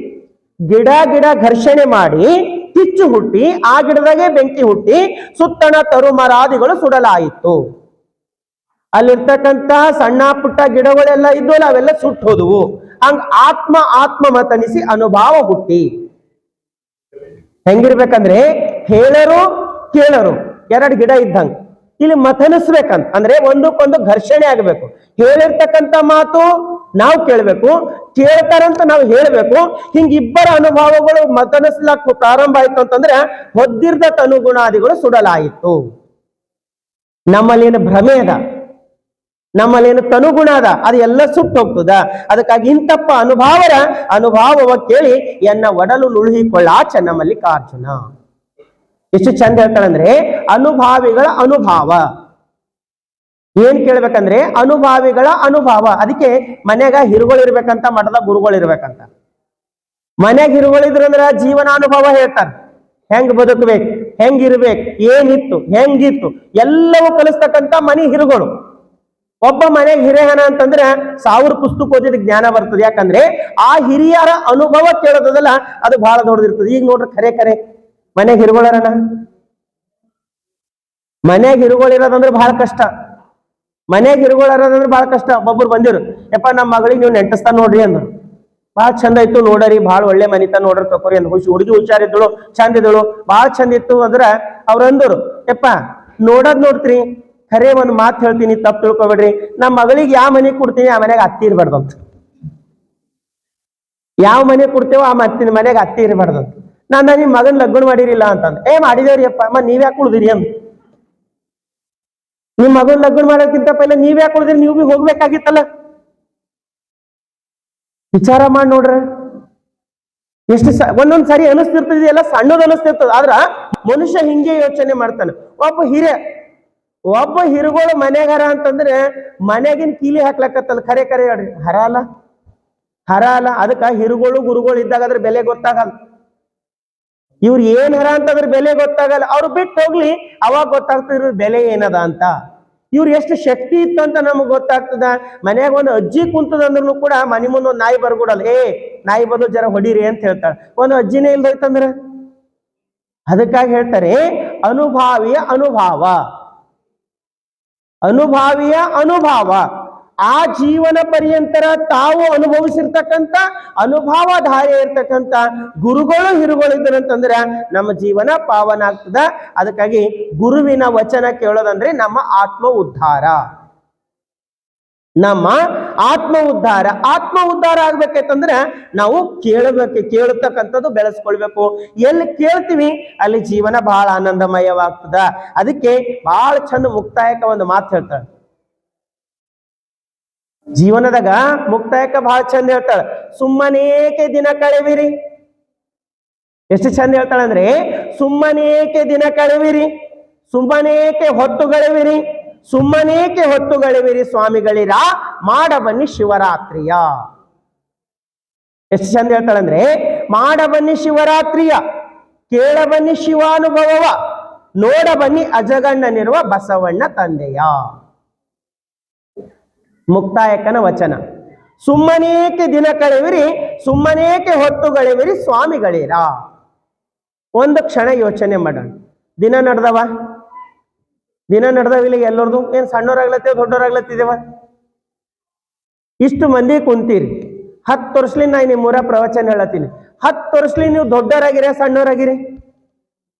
ಗಿಡ ಘರ್ಷಣೆ ಮಾಡಿ ಕಿಚ್ಚು ಹುಟ್ಟಿ ಆ ಗಿಡದಾಗೆ ಬೆಂಕಿ ಹುಟ್ಟಿ ಸುತ್ತಣ ತರುಮರಾದಿಗಳು ಸುಡಲಾಯಿತು. ಅಲ್ಲಿರ್ತಕ್ಕಂತ ಸಣ್ಣ ಪುಟ್ಟ ಗಿಡಗಳೆಲ್ಲ ಇದ್ವಲ್ಲ ಅವೆಲ್ಲ ಸುಟ್ಟು ಹೋದವು. ಹಂಗ ಆತ್ಮ ಆತ್ಮ ಮತನಿಸಿ ಅನುಭವ ಹುಟ್ಟಿ. ಹೆಂಗಿರ್ಬೇಕಂದ್ರೆ, ಹೇಳರು ಕೇಳರು ಎರಡು ಗಿಡ ಇದ್ದಂಗ. ಇಲ್ಲಿ ಮಥನಿಸ್ಬೇಕಂತ ಅಂದ್ರೆ ಒಂದಕ್ಕೊಂದು ಘರ್ಷಣೆ ಆಗ್ಬೇಕು. ಹೇಳಿರ್ತಕ್ಕಂಥ ಮಾತು ನಾವು ಕೇಳ್ಬೇಕು, ಕೇಳ್ತಾರಂತ ನಾವು ಹೇಳ್ಬೇಕು. ಹಿಂಗ ಇಬ್ಬರ ಅನುಭವಗಳು ಮತನಿಸ್ಲಾಕ ಪ್ರಾರಂಭ ಆಯ್ತು ಅಂತಂದ್ರೆ ಹೊದ್ದಿರ್ದ ತನುಗುಣಾದಿಗಳು ಸುಡಲಾಯಿತು. ನಮ್ಮಲ್ಲೇನು ಭ್ರಮೆ ಅದ, ನಮ್ಮಲ್ಲೇನು ತನುಗುಣ ಅದ, ಅದು ಎಲ್ಲ ಸುಟ್ಟು ಹೋಗ್ತದ. ಅದಕ್ಕಾಗಿ ಇಂತಪ್ಪ ಅನುಭವವ ಕೇಳಿ ಎನ್ನ ಒಡಲು ನುಳುಹಿಕೊಳ್ಳ ಚನ್ನಮಲ್ಲಿಕಾರ್ಜುನ. ಎಷ್ಟು ಚಂದ ಹೇಳ್ತಾಳಂದ್ರೆ, ಅನುಭಾವಿಗಳ ಅನುಭವ. ಏನ್ ಕೇಳ್ಬೇಕಂದ್ರೆ ಅನುಭಾವಿಗಳ ಅನುಭವ. ಅದಕ್ಕೆ ಮನ್ಯಾಗ ಹಿರುಗಳಿರ್ಬೇಕಂತ, ಮಠದ ಗುರುಗಳಿರ್ಬೇಕಂತ. ಮನ್ಯಾಗ ಹಿರುಗಳಿದ್ರಂದ್ರ ಜೀವನಾನುಭವ ಹೇಳ್ತಾರೆ. ಹೆಂಗ್ ಬದುಕಬೇಕು, ಹೆಂಗಿರ್ಬೇಕು, ಏನಿತ್ತು ಹೆಂಗಿತ್ತು ಎಲ್ಲವೂ ಕಲಿಸ್ತಕ್ಕಂಥ ಮನಿ ಹಿರುಗಳು. ಒಬ್ಬ ಮನೆಗೆ ಹಿರಿಯನ ಅಂತಂದ್ರೆ 1000 ಪುಸ್ತಕ ಓದಿದ ಜ್ಞಾನ ಬರ್ತದೆ. ಯಾಕಂದ್ರೆ ಆ ಹಿರಿಯರ ಅನುಭವ ಕೇಳೋದಲ್ಲ, ಅದು ಬಹಳ ದೊಡ್ಡದಿರ್ತದೆ. ಈಗ ನೋಡ್ರಿ, ಖರೆ ಮನೆಗೆ ಹಿರುಗಳರನ, ಮನೆಗೆ ಹಿರುಗಳಿರೋದಂದ್ರೆ ಬಹಳ ಕಷ್ಟ. ಮನೆಗೆ ಹಿರುಗಳರಂದ್ರೆ ಬಹಳ ಕಷ್ಟ. ಒಬ್ಬೊಬ್ರು ಬಂದಿರು, ಯಪ್ಪ ನಮ್ಮ ಮಗಳಿಗೆ ನೀವು ನೆಂಟಸ್ತಾನ ನೋಡ್ರಿ ಅಂದ್ರು. ಬಹಳ ಚಂದ ಇತ್ತು ನೋಡರಿ, ಬಹಳ ಒಳ್ಳೆ ಮನಿತ ನೋಡ್ರಿ ತಕೋರಿ ಅಂದ್. ಹುಡುಗಿ ಹುಷಾರಿದ್ದಳು, ಚಂದ ಇದ್ದಳು, ಬಹಳ ಚಂದ ಇತ್ತು ಅಂದ್ರ ಅವ್ರ ಅಂದರು, ಯಪ್ಪ ನೋಡದ್ ನೋಡ್ತೀರಿ, ಖರೆ ಒಂದ್ ಮಾತು ಹೇಳ್ತೀನಿ, ತಪ್ಪು ತಿಳ್ಕೊಬೇಡ್ರಿ. ನಮ್ಮ ಮಗಳಿಗೆ ಯಾವ ಮನೆ ಕೊಡ್ತೀನಿ ಆ ಮನೆಗೆ ಅತ್ತಿ ಇರ್ಬಾರ್ದಂತ. ಯಾವ ಮನೆ ಕೊಡ್ತೇವೋ ಆ ಮನೆಗೆ ಅತ್ತಿ ಇರಬಾರ್ದಂತ. ನಾನು ನಿಮ್ ಮಗನ್ ಲಗ್ನ ಮಾಡಿರಿಲ್ಲ ಅಂತಂದ್. ಮಾಡಿದೇವ್ರಿ ಅಪ್ಪ. ನೀವ್ ಯಾಕೆ ಉಳಿದಿರಿ ಅಂದ್. ನಿಮ್ ಮಗನ್ ಲಗ್ನ ಮಾಡೋಕ್ಕಿಂತ ಪೈಲ ನೀವ್ ಯಾಕೆ ಉಳಿದ್ರಿ, ನೀವು ಭೀ ಹೋಗ್ಬೇಕಾಗಿತ್ತಲ್ಲ. ವಿಚಾರ ಮಾಡಿ ನೋಡ್ರಿ. ಎಷ್ಟು ಒಂದೊಂದ್ ಸಾರಿ ಅನಿಸ್ತಿರ್ತದೆ, ಎಲ್ಲ ಸಣ್ಣದ್ ಅನಿಸ್ತಿರ್ತದ. ಆದ್ರ ಮನುಷ್ಯ ಹಿಂಗೆ ಯೋಚನೆ ಮಾಡ್ತಾನೆ. ಒಬ್ಬ ಹಿರುಗಳು ಮನೆಗಾರ ಅಂತಂದ್ರೆ ಮನೆಗಿನ ಕೀಲಿ ಹಾಕ್ಲಕ್ಕತ್ತಲ್ಲ. ಖರೆ ಹೇಳ್ರಿ, ಹರ ಅಲ್ಲ. ಅದಕ್ಕ ಹಿರುಗಳು ಗುರುಗಳು ಇದ್ದಾಗ ಅದ್ರ ಬೆಲೆ ಗೊತ್ತಾಗಲ್ಲ. ಇವ್ರು ಏನ್ ಹರ ಅಂತಂದ್ರ ಬೆಲೆ ಗೊತ್ತಾಗಲ್ಲ. ಅವ್ರು ಬಿಟ್ಟು ಹೋಗ್ಲಿ, ಅವಾಗ ಗೊತ್ತಾಗ್ತಿದ್ರ ಬೆಲೆ ಏನದ ಅಂತ. ಇವ್ರು ಎಷ್ಟು ಶಕ್ತಿ ಇತ್ತು ಅಂತ ನಮಗ್ ಗೊತ್ತಾಗ್ತದ. ಮನ್ಯಾಗ ಒಂದು ಅಜ್ಜಿ ಕುಂತದಂದ್ರೂ ಕೂಡ ಮನೆ ಮುಂದೆ ಒಂದು ನಾಯಿ ಬರ್ಕೊಡಲ್ಲ. ನಾಯಿ ಬಂದು ಜರ ಹೊಡೀರಿ ಅಂತ ಹೇಳ್ತಾಳೆ. ಒಂದು ಅಜ್ಜಿನೇ ಇಲ್ದೈತಂದ್ರ. ಅದಕ್ಕಾಗಿ ಹೇಳ್ತಾರೆ ಅನುಭಾವಿಯ ಅನುಭವ. ಆ ಜೀವನ ಪರ್ಯಂತರ ತಾವು ಅನುಭವಿಸಿರ್ತಕ್ಕಂಥ ಅನುಭವಧಾರೆ ಇರ್ತಕ್ಕಂಥ ಗುರುಗಳು ಹಿರುಗಳು ಇದ್ದರಂತಂದ್ರೆ ನಮ್ಮ ಜೀವನ ಪಾವನ ಆಗ್ತದ. ಅದಕ್ಕಾಗಿ ಗುರುವಿನ ವಚನ ಕೇಳೋದಂದ್ರೆ ನಮ್ಮ ಆತ್ಮ ಉದ್ಧಾರ. ಆತ್ಮ ಉದ್ಧಾರ ಆಗ್ಬೇಕಂತಂದ್ರೆ ನಾವು ಕೇಳತಕ್ಕಂಥದ್ದು ಬೆಳೆಸ್ಕೊಳ್ಬೇಕು. ಎಲ್ಲಿ ಕೇಳ್ತೀವಿ ಅಲ್ಲಿ ಜೀವನ ಬಹಳ ಆನಂದಮಯವಾಗ್ತದ. ಅದಕ್ಕೆ ಬಹಳ ಚಂದ ಮುಕ್ತಾಯಕ ಒಂದು ಮಾತು ಹೇಳ್ತಾಳೆ. ಜೀವನದಾಗ ಮುಕ್ತಾಯಕ ಬಹಳ ಚಂದ ಹೇಳ್ತಾಳೆ. ಸುಮ್ಮನೇಕೆ ದಿನ ಕಳೆವಿರಿ. ಎಷ್ಟು ಚಂದ ಹೇಳ್ತಾಳೆ ಅಂದ್ರೆ, ಸುಮ್ಮನೇಕೆ ದಿನ ಕಳೆವಿರಿ, ಸುಮ್ಮನೇಕೆ ಹೊತ್ತುಗಳಿವಿರಿ, ಸುಮ್ಮನೇಕೆ ಹೊತ್ತುಗಳಿವಿರಿ ಸ್ವಾಮಿಗಳಿರ, ಮಾಡ ಬನ್ನಿ ಶಿವರಾತ್ರಿಯ. ಎಷ್ಟು ಚಂದ ಹೇಳ್ತಾಳಂದ್ರೆ, ಮಾಡ ಬನ್ನಿ ಶಿವರಾತ್ರಿಯ, ಕೇಳ ಬನ್ನಿ ಶಿವಾನುಭವವ, ನೋಡ ಬನ್ನಿ ಅಜಗಣ್ಣನಿರುವ ಬಸವಣ್ಣ ತಂದೆಯ. ಮುಕ್ತಾಯಕನ ವಚನ. ಸುಮ್ಮನೇಕೆ ದಿನ ಕಳೆವಿರಿ, ಸುಮ್ಮನೇಕೆ ಹೊತ್ತುಗಳಿವಿರಿ ಸ್ವಾಮಿಗಳಿರ. ಒಂದು ಕ್ಷಣ ಯೋಚನೆ ಮಾಡೋಣ. ದಿನ ನಡೆದವ, ದಿನ ನಡೆದವಿಲ್ಲ ಎಲ್ಲರದು. ಏನ್ ಸಣ್ಣವರಾಗ್ಲತ್ತೇವ ದೊಡ್ಡವರಾಗ್ಲತ್ತಿದ್ದೇವ? ಇಷ್ಟು ಮಂದಿ ಕುಂತೀರಿ. 10 ವರ್ಷಲಿ ನಾ ನಿಮ್ಮೂರ ಪ್ರವಚನ ಹೇಳತ್ತೀನಿ. 10 ವರ್ಷಲಿ ನೀವು ದೊಡ್ಡವರಾಗಿರಿ ಸಣ್ಣವರಾಗಿರಿ?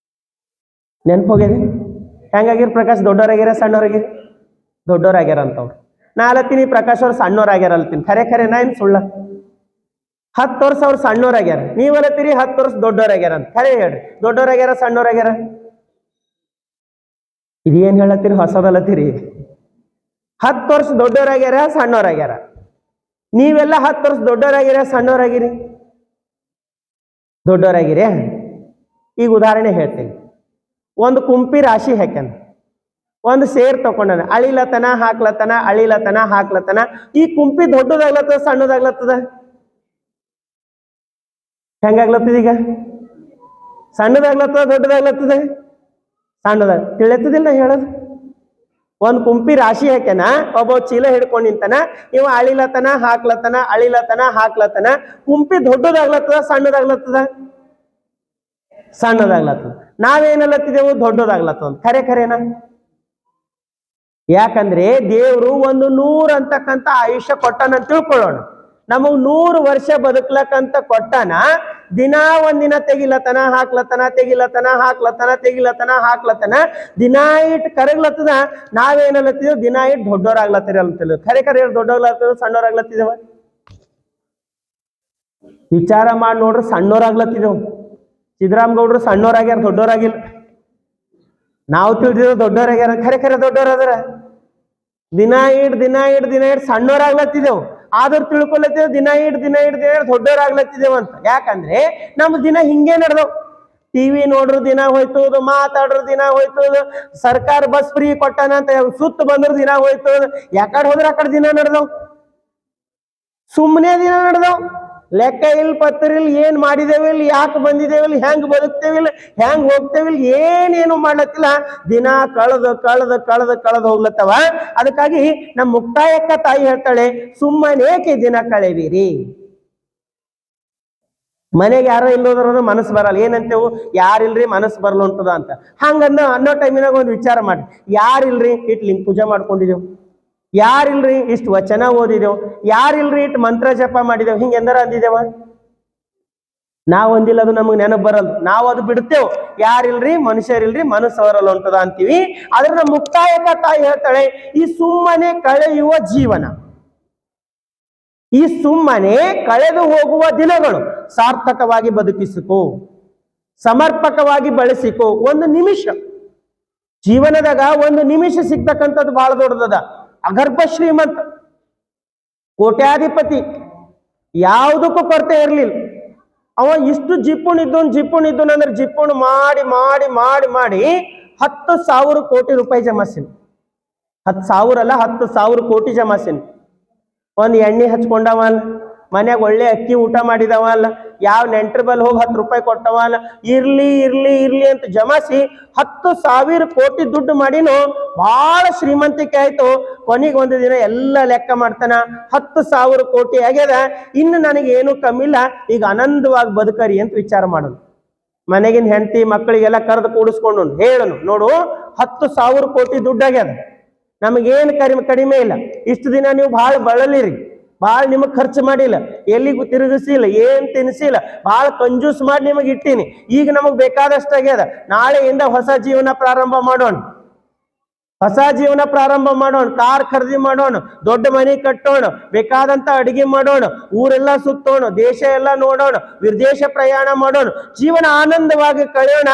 ನೆನ್ಪೋಗ್ಯದೆ? ಹೆಂಗಾಗಿರಿ ಪ್ರಕಾಶ್? ದೊಡ್ಡವರಾಗಿರ ಸಣ್ಣವರಾಗಿರಿ? ದೊಡ್ಡವರಾಗ್ಯಾರ ಅಂತವ್ರು. ನಾ ಅಲತ್ತೀನಿ ಪ್ರಕಾಶ್ ಅವ್ರು ಸಣ್ಣವರಾಗ್ಯಾರ ಅಲ್ತೀನಿ. ಖರೆ ಖರೆ ನಾ ಏನ್ ಸುಳ್ಳ? 10 ವರ್ಷ ಅವ್ರು ಸಣ್ಣವರಾಗ್ಯಾರ, ನೀವಲ್ಲತ್ತೀರಿ 10 ವರ್ಷ ದೊಡ್ಡವರಾಗ್ಯಾರ ಅಂತ. ಖರೆ ಹೇಳ್ರಿ, ದೊಡ್ಡವರಾಗ್ಯಾರ ಸಣ್ಣವರಾಗ್ಯಾರ? ಇದೇನ್ ಹೇಳತ್ತೀರಿ? ಹೊಸದಲ್ಲತ್ತೀರಿ. 10 ವರ್ಷ ದೊಡ್ಡವರಾಗ್ಯಾರ ಸಣ್ಣವರಾಗ್ಯಾರ? ನೀವೆಲ್ಲ 10 ವರ್ಷ ದೊಡ್ಡವರಾಗಿರ ಸಣ್ಣವರಾಗಿರಿ? ದೊಡ್ಡವರಾಗಿರಿ. ಈಗ ಉದಾಹರಣೆ ಹೇಳ್ತೀನಿ. ಒಂದು ಕುಂಪಿ ರಾಶಿ ಹಾಕ್ಯಾನ, ಒಂದು ಸೇರ್ ತಕೊಂಡನ, ಅಳಿಲತನ ಹಾಕ್ಲತನ, ಅಳಿಲತನ ಹಾಕ್ಲತನ. ಈ ಕುಂಪಿ ದೊಡ್ಡದಾಗ್ಲತ್ತದ ಸಣ್ಣದಾಗ್ಲತ್ತದ? ಹೆಂಗಾಗ್ಲತ್ತದ? ಈಗ ಸಣ್ಣದಾಗ್ಲತ್ತದ ದೊಡ್ಡದಾಗ್ಲತ್ತದ? ಸಣ್ಣದಾಗ. ತಿಳಿಯತ್ತದಿಲ್ಲ ಹೇಳೋದು? ಒಂದ್ ಕುಂಪಿ ರಾಶಿ ಹಾಕ್ಯಾನ, ಒಬ್ಬ ಚೀಲ ಹಿಡ್ಕೊಂಡ್ ನಿಂತಾನ, ಇವ ಅಳಿಲತನ ಹಾಕ್ಲತನ, ಅಳಿಲತನ ಹಾಕ್ಲತನ. ಕುಂಪಿ ದೊಡ್ಡದಾಗ್ಲತ್ತದ ಸಣ್ಣದಾಗ್ಲತ್ತದ? ಸಣ್ಣದಾಗ್ಲತ್ತದ. ನಾವೇನಲ್ಲತ್ತಿದೆವು? ದೊಡ್ಡದಾಗ್ಲತ್ತದ. ಖರೆ ಖರೇನಾ? ಯಾಕಂದ್ರೆ ದೇವ್ರು ಒಂದು 100 ಅಂತಕ್ಕಂಥ ಆಯುಷ್ಯ ಕೊಟ್ಟನಂತ ತಿಳ್ಕೊಳ್ಳೋಣ. ನಮಗ್ 100 ವರ್ಷ ಬದುಕ್ಲಕ್ಕಂತ ಕೊಟ್ಟನ. ದಿನಾ ಒಂದಿನ ತೆಗಿಲತನ ಹಾಕ್ಲತನ, ತೆಗಿಲತನ ಹಾಕ್ಲತನ, ತೆಗಿಲತನ ಹಾಕ್ಲತನ. ದಿನಾ ಇಟ್ ಕರಗ್ಲತ್ತದ. ನಾವೇನಲ್ಲತ್ತಿದೇವ್? ದಿನಾ ಇಟ್ ದೊಡ್ಡವರಾಗ್ಲತ್ತೀರಿ ಅಂತ. ಖರೆ ಖರೆ ದೊಡ್ಡವರಾಗ್ಲತ್ತದ ಸಣ್ಣವರಾಗ್ಲತ್ತಿದೇವ? ವಿಚಾರ ಮಾಡಿ ನೋಡ್ರಿ. ಸಣ್ಣವರಾಗ್ಲತ್ತಿದೇವ್. ಸಿದ್ದರಾಮ್ ಗೌಡ್ರು ಸಣ್ಣವರಾಗ್ಯಾರ, ದೊಡ್ಡವರಾಗಿಲ್ಲ. ನಾವು ತಿಳಿದಿರೋ ದೊಡ್ಡವರಾಗ್ಯಾರ. ಖರೆ ಖರೆ ದೊಡ್ಡವರಾದ್ರ? ದಿನ ಇಡ್ ಸಣ್ಣವರಾಗ್ಲತ್ತಿದೇವ್. ಆದ್ರೂ ತಿಳ್ಕೊಲತ್ತಿದೇವ್ ದಿನ ಇಡ್ ದೊಡ್ಡವರಾಗ್ಲತ್ತಿದೇವ್ ಅಂತ. ಯಾಕಂದ್ರೆ ನಮ್ ದಿನ ಹಿಂಗೆ ನಡೆದವ್. ಟಿವಿ ನೋಡ್ರು ದಿನ ಹೋಯ್ತು, ಮಾತಾಡ್ರು ದಿನ ಹೋಯ್ತು, ಸರ್ಕಾರ ಬಸ್ ಫ್ರೀ ಕೊಟ್ಟಾನ ಅಂತ ಸುತ್ತ ಬಂದ್ರು ದಿನ ಹೋಯ್ತು. ಯಾಕಡೆ ಹೋದ್ರ ಆಕಡೆ ದಿನ ನಡೆದವ್. ಸುಮ್ಮನೆ ದಿನ ನಡೆದವ್. ಲೆಕ್ಕ ಇಲ್ಲ ಪತ್ರ ಇಲ್ಲ, ಏನ್ ಮಾಡಿದೇವಿಲ್ಲ, ಯಾಕೆ ಬಂದಿದ್ದೇವಿಲ್ಲ, ಹೆಂಗ್ ಬದುಕ್ತೇವಿಲ್ಲ, ಹೆಂಗ್ ಹೋಗ್ತೇವಿಲ್ಲ, ಏನೇನು ಮಾಡ್ಲತ್ತಿಲ್ಲ. ದಿನ ಕಳೆದು ಹೋಗ್ಲತ್ತವ. ಅದಕ್ಕಾಗಿ ನಮ್ಮ ಮುಕ್ತಾಯಕ್ಕ ತಾಯಿ ಹೇಳ್ತಾಳೆ, ಸುಮ್ಮನೇಕೆ ದಿನ ಕಳೆವಿರಿ. ಮನೆಗೆ ಯಾರೋ ಇಲ್ಲೋದ್ರ ಮನಸ್ಸು ಬರಲ್ಲ. ಏನಂತೇವು? ಯಾರಿಲ್ರಿ ಮನಸ್ಸು ಬರ್ಲ ಉಂಟದ ಅಂತ. ಹಂಗಂದ ಅನ್ನೋ ಟೈಮಿನಾಗ ಒಂದು ವಿಚಾರ ಮಾಡಿ, ಯಾರಿಲ್ರಿ ಇಟ್ ಲಿಂಗ ಪೂಜೆ ಮಾಡ್ಕೊಂಡಿದ್ದೇವು, ಯಾರಿಲ್ರಿ ಇಷ್ಟು ವಚನ ಓದಿದೆವು, ಯಾರಿಲ್ರಿ ಇಟ್ಟು ಮಂತ್ರ ಜಪ ಮಾಡಿದೆವು, ಹಿಂಗೆ ಎಂದಾರ ಅಂದಿದ್ದೇವ? ನಾವ್ ಒಂದಿಲ್ಲ, ಅದು ನಮಗ್ ನೆನಪು ಬರಲ್ಲ. ನಾವು ಅದು ಬಿಡ್ತೇವ್. ಯಾರಿಲ್ರಿ ಮನುಷ್ಯರಿಲ್ರಿ ಮನಸ್ಸು ಬರಲ್ಲ ಉಂಟದ ಅಂತೀವಿ. ಆದ್ರೆ ನಮ್ಮ ಮುಕ್ತಾಯಕ ತಾಯಿ ಹೇಳ್ತಾಳೆ, ಈ ಸುಮ್ಮನೆ ಕಳೆಯುವ ಜೀವನ, ಈ ಸುಮ್ಮನೆ ಕಳೆದು ಹೋಗುವ ದಿನಗಳು ಸಾರ್ಥಕವಾಗಿ ಬದುಕಿಸಿಕೋ, ಸಮರ್ಪಕವಾಗಿ ಬಳಸಿಕೋ. ಒಂದು ನಿಮಿಷ ಜೀವನದಾಗ ಒಂದು ನಿಮಿಷ ಸಿಗ್ತಕ್ಕಂಥದ್ದು ಬಹಳ ದೊಡ್ಡದದ. ಅಗರ್ಭ ಶ್ರೀಮಂತ, ಕೋಟ್ಯಾಧಿಪತಿ, ಯಾವುದಕ್ಕೂ ಕೊರತೆ ಇರ್ಲಿಲ್ಲ. ಅವ ಇಷ್ಟು ಜಿಪ್ಪುಣ ಇದ್ದೋನ್ ಅಂದ್ರೆ ಜಿಪ್ಪುಣ ಮಾಡಿ ಮಾಡಿ ಮಾಡಿ ಮಾಡಿ 10,000 ಕೋಟಿ ರೂಪಾಯಿ ಜಮಾಸಿನ. 10,000 ಅಲ್ಲ, 10,000 ಕೋಟಿ ಜಮಾಸಿನ. ಒಂದು ಎಣ್ಣೆ ಹಚ್ಕೊಂಡವಲ್ಲ, ಮನ್ಯಾಗ ಒಳ್ಳೆ ಅಕ್ಕಿ ಊಟ ಮಾಡಿದವಲ್ಲ, ಯಾವ ನೆಂಟ್ರ ಬಲ್ ಹೋಗಿ 10 ರೂಪಾಯಿ ಕೊಟ್ಟವಲ್ಲ, ಇರ್ಲಿ ಅಂತ ಜಮಾಸಿ 10,000 ಕೋಟಿ ದುಡ್ಡು ಮಾಡಿನೂ ಬಹಳ ಶ್ರೀಮಂತಿಕೆ ಆಯ್ತು. ಕೊನೆಗೆ ಒಂದು ದಿನ ಎಲ್ಲ ಲೆಕ್ಕ ಮಾಡ್ತಾನ, 10,000 ಕೋಟಿ ಆಗ್ಯದ, ಇನ್ನು ನನಗೆ ಏನು ಕಮ್ಮಿಲ್ಲ, ಈಗ ಆನಂದವಾಗಿ ಬದುಕರಿ ಅಂತ ವಿಚಾರ ಮಾಡೋನು. ಮನೆಗಿನ ಹೆಂಡತಿ ಮಕ್ಕಳಿಗೆಲ್ಲ ಕರೆದು ಕೂಡಿಸ್ಕೊಂಡು ಹೇಳನು, ನೋಡು 10,000 ಕೋಟಿ ದುಡ್ಡು ಆಗ್ಯದ, ನಮಗೇನು ಕಡಿಮೆ ಇಲ್ಲ. ಇಷ್ಟು ದಿನ ನೀವು ಭಾಳ ಬಳಲಿರಿ, ಭಾಳ ನಿಮಗ್ ಖರ್ಚು ಮಾಡಿಲ್ಲ, ಎಲ್ಲಿಗೂ ತಿರುಗಿಸಿಲ್ಲ, ಏನ್ ತಿನ್ಸಿಲ್ಲ, ಭಾಳ ಕಂಜೂಸ್ ಮಾಡಿ ನಿಮಗೆ ಇಟ್ಟೀನಿ. ಈಗ ನಮಗ್ ಬೇಕಾದಷ್ಟಾಗ್ಯದ. ನಾಳೆಯಿಂದ ಹೊಸ ಜೀವನ ಪ್ರಾರಂಭ ಮಾಡೋಣ, ಕಾರ್ ಖರೀದಿ ಮಾಡೋಣ, ದೊಡ್ಡ ಮನೆ ಕಟ್ಟೋಣ, ಬೇಕಾದಂತ ಅಡಿಗೆ ಮಾಡೋಣ, ಊರೆಲ್ಲ ಸುತ್ತೋಣ, ದೇಶ ಎಲ್ಲ ನೋಡೋಣ, ವಿದೇಶ ಪ್ರಯಾಣ ಮಾಡೋಣ, ಜೀವನ ಆನಂದವಾಗಿ ಕಳೆಯೋಣ.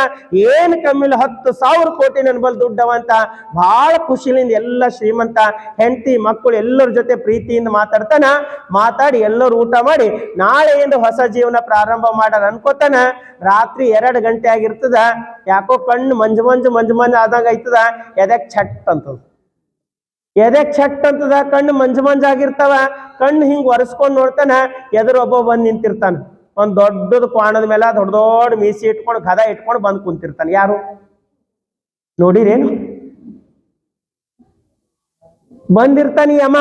ಏನ್ ಕಮ್ಮಿಲ್ಲ, 10,000 ಕೋಟಿ ನನ್ನ ಬಲ್ ದುಡ್ಡವಂತ ಬಹಳ ಖುಷಿಲಿಂದ ಎಲ್ಲ ಶ್ರೀಮಂತ ಹೆಂಡತಿ ಮಕ್ಕಳು ಎಲ್ಲರ ಜೊತೆ ಪ್ರೀತಿಯಿಂದ ಮಾತಾಡಿ ಎಲ್ಲರೂ ಊಟ ಮಾಡಿ ನಾಳೆಯಿಂದ ಹೊಸ ಜೀವನ ಪ್ರಾರಂಭ ಮಾಡೋಣ ಅನ್ಕೋತಾನ. ರಾತ್ರಿ 2 ಗಂಟೆ ಆಗಿರ್ತದ. ಯಾಕೋ ಕಣ್ಣು ಮಂಜು ಆದಾಗ ಆಯ್ತದ, ಎದಕ್ ಛಟ್ ಅಂತದ, ಎದಕ್ ಛಟ್ ಅಂತದ, ಕಣ್ಣು ಮಂಜಾಗಿರ್ತಾವ. ಕಣ್ಣು ಹಿಂಗ್ ಒರೆಸ್ಕೊಂಡ್ ನೋಡ್ತಾನ, ಎದುರು ಒಬ್ಬ ಬಂದ್ ನಿಂತಿರ್ತಾನ. ಒಂದ್ ದೊಡ್ಡದು ಕ್ವಾಣದ ಮೇಲೆ ದೊಡ್ಡ ಮೀಸಿ ಇಟ್ಕೊಂಡು ಗದ ಇಟ್ಕೊಂಡು ಬಂದ್ ಕುಂತಿರ್ತಾನೆ. ಯಾರು ನೋಡಿರೇನು? ಬಂದಿರ್ತಾನಿ ಅಮ್ಮ.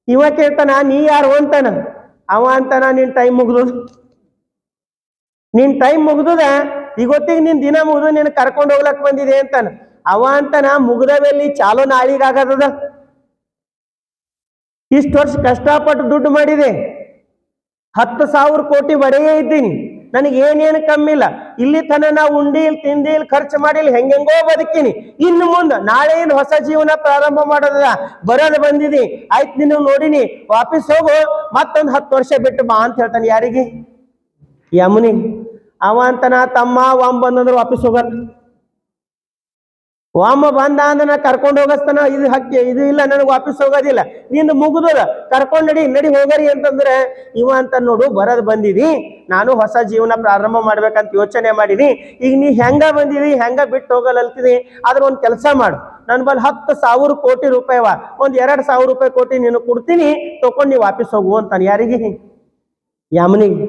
ಇವ ಕೇಳ್ತಾನ, ನೀ ಯಾರು ಅಂತಾನ. ಅವ ಅಂತಾನ, ನಿನ್ ಟೈಮ್ ಮುಗ್ದದ, ನಿನ್ ಟೈಮ್ ಮುಗ್ದದ, ಇವತ್ತಿಗೆ ನಿನ್ ದಿನ ಮುಗ್ದು ನೀನ್ ಕರ್ಕೊಂಡು ಹೋಗ್ಲಕ್ ಬಂದಿದೆ ಅಂತಾನ. ಅವ ಅಂತಾನ, ಮುಗ್ದವೆಲ್ಲಿ, ಚಾಲೋ ನಾಳಿಗಾಗದ. ಇಷ್ಟು ವರ್ಷ ಕಷ್ಟಪಟ್ಟು ದುಡ್ಡು ಮಾಡಿದೆ, 10,000 ಕೋಟಿ ಒಡೆಯೇ ಇದ್ದೀನಿ, ನನಗೆ ಏನೇನು ಕಮ್ಮಿ ಇಲ್ಲ. ಇಲ್ಲಿ ತನ ನಾ ಉಂಡಿಲ್ ತಿಂದಿಲ್ ಖರ್ಚು ಮಾಡಿಲ್, ಹೆಂಗೆಂಗೋ ಬದುಕಿನಿ. ಇನ್ನು ಮುಂದೆ ನಾಳೆ ಏನು ಹೊಸ ಜೀವನ ಪ್ರಾರಂಭ ಮಾಡೋದ, ಬರೋದು ಬಂದಿದಿ, ಆಯ್ತು ನಿನ್ನ ನೋಡಿನಿ, ವಾಪಸ್ ಹೋಗು, ಮತ್ತೊಂದು 10 ವರ್ಷ ಬಿಟ್ಟು ಬಾ ಅಂತ ಹೇಳ್ತಾನೆ. ಯಾರಿಗೆ? ಯಮುನಿ. ಅವ ಅಂತನ, ತಮ್ಮ ವಾಮ್ ಬಂದಂದ್ರೆ ವಾಪಸ್ ಹೋಗಲ್ಲ, ವಾಮ ಬಂದ ಅಂದ್ರೆ ನಾ ಕರ್ಕೊಂಡು ಹೋಗಸ್ತಾನ, ಇದು ಹಕ್ಕಿ, ಇದು ಇಲ್ಲ, ನನಗೆ ವಾಪಸ್ ಹೋಗೋದಿಲ್ಲ, ನಿಂದು ಮುಗಿದದ, ಕರ್ಕೊಂಡು ನಡಿ ಹೋಗರಿ ಅಂತಂದ್ರೆ ಇವ ಅಂತ, ನೋಡು ಬರೋದು ಬಂದಿದಿ, ನಾನು ಹೊಸ ಜೀವನ ಪ್ರಾರಂಭ ಮಾಡ್ಬೇಕಂತ ಯೋಚನೆ ಮಾಡೀನಿ. ಈಗ ನೀ ಹೆಂಗ ಬಂದಿದಿ, ಹೆಂಗ ಬಿಟ್ಟು ಹೋಗಲ್ಲಲ್ತಿದಿ, ಆದ್ರೆ ಒಂದು ಕೆಲಸ ಮಾಡು, ನನ್ ಬಲ್ಲಿ 10,000 ಕೋಟಿ ರೂಪಾಯಿವ, ಒಂದ್ 2,000 ರೂಪಾಯಿ ಕೋಟಿ ನೀನು ಕೊಡ್ತೀನಿ, ತಕೊಂಡ್ ನೀ ವಾಪಸ್ ಹೋಗು ಅಂತಾನೆ. ಯಾರಿಗೆ? ಯಮನಿಗೆ.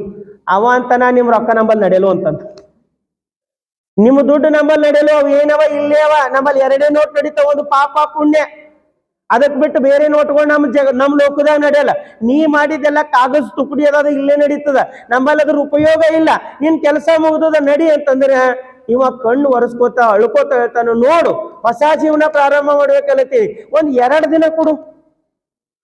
ಅವ ಅಂತಾನ, ನಿಮ್ ರೊಕ್ಕ ನಂಬಲ್ಲಿ ನಡೆಯಲು ಅಂತಂತ, ನಿಮ್ಮ ದುಡ್ಡು ನಂಬಲ್ಲಿ ನಡೆಯಲು, ಅವು ಏನವ ಇಲ್ಲೇ ಅವ, ನಮ್ಮಲ್ಲಿ 2 ನೋಟ್ ನಡೀತಾವ, ಒಂದು ಪಾಪ ಪುಣ್ಯ, ಅದಕ್ ಬಿಟ್ಟು ಬೇರೆ ನೋಟ್ಗಳು ನಮ್ ಲೋಕದಾಗ ನಡೆಯಲ್ಲ. ನೀ ಮಾಡಿದ್ದೆಲ್ಲ ಕಾಗಜ್ ತುಕಡಿ ಅದ, ಇಲ್ಲೇ ನಡೀತದ, ನಮ್ಮಲ್ಲಿ ಅದ್ರ ಉಪಯೋಗ ಇಲ್ಲ. ನಿನ್ ಕೆಲಸ ಮುಗ್ದದ, ನಡಿ ಅಂತಂದ್ರೆ ಇವ ಕಣ್ಣು ಒರೆಸ್ಕೋತ ಅಳ್ಕೋತ ಹೇಳ್ತಾನ, ನೋಡು ಹೊಸ ಜೀವನ ಪ್ರಾರಂಭ ಮಾಡ್ಬೇಕಲ್ಲತ್ತೀವಿ, ಒಂದ್ 2 ದಿನ ಕೊಡು,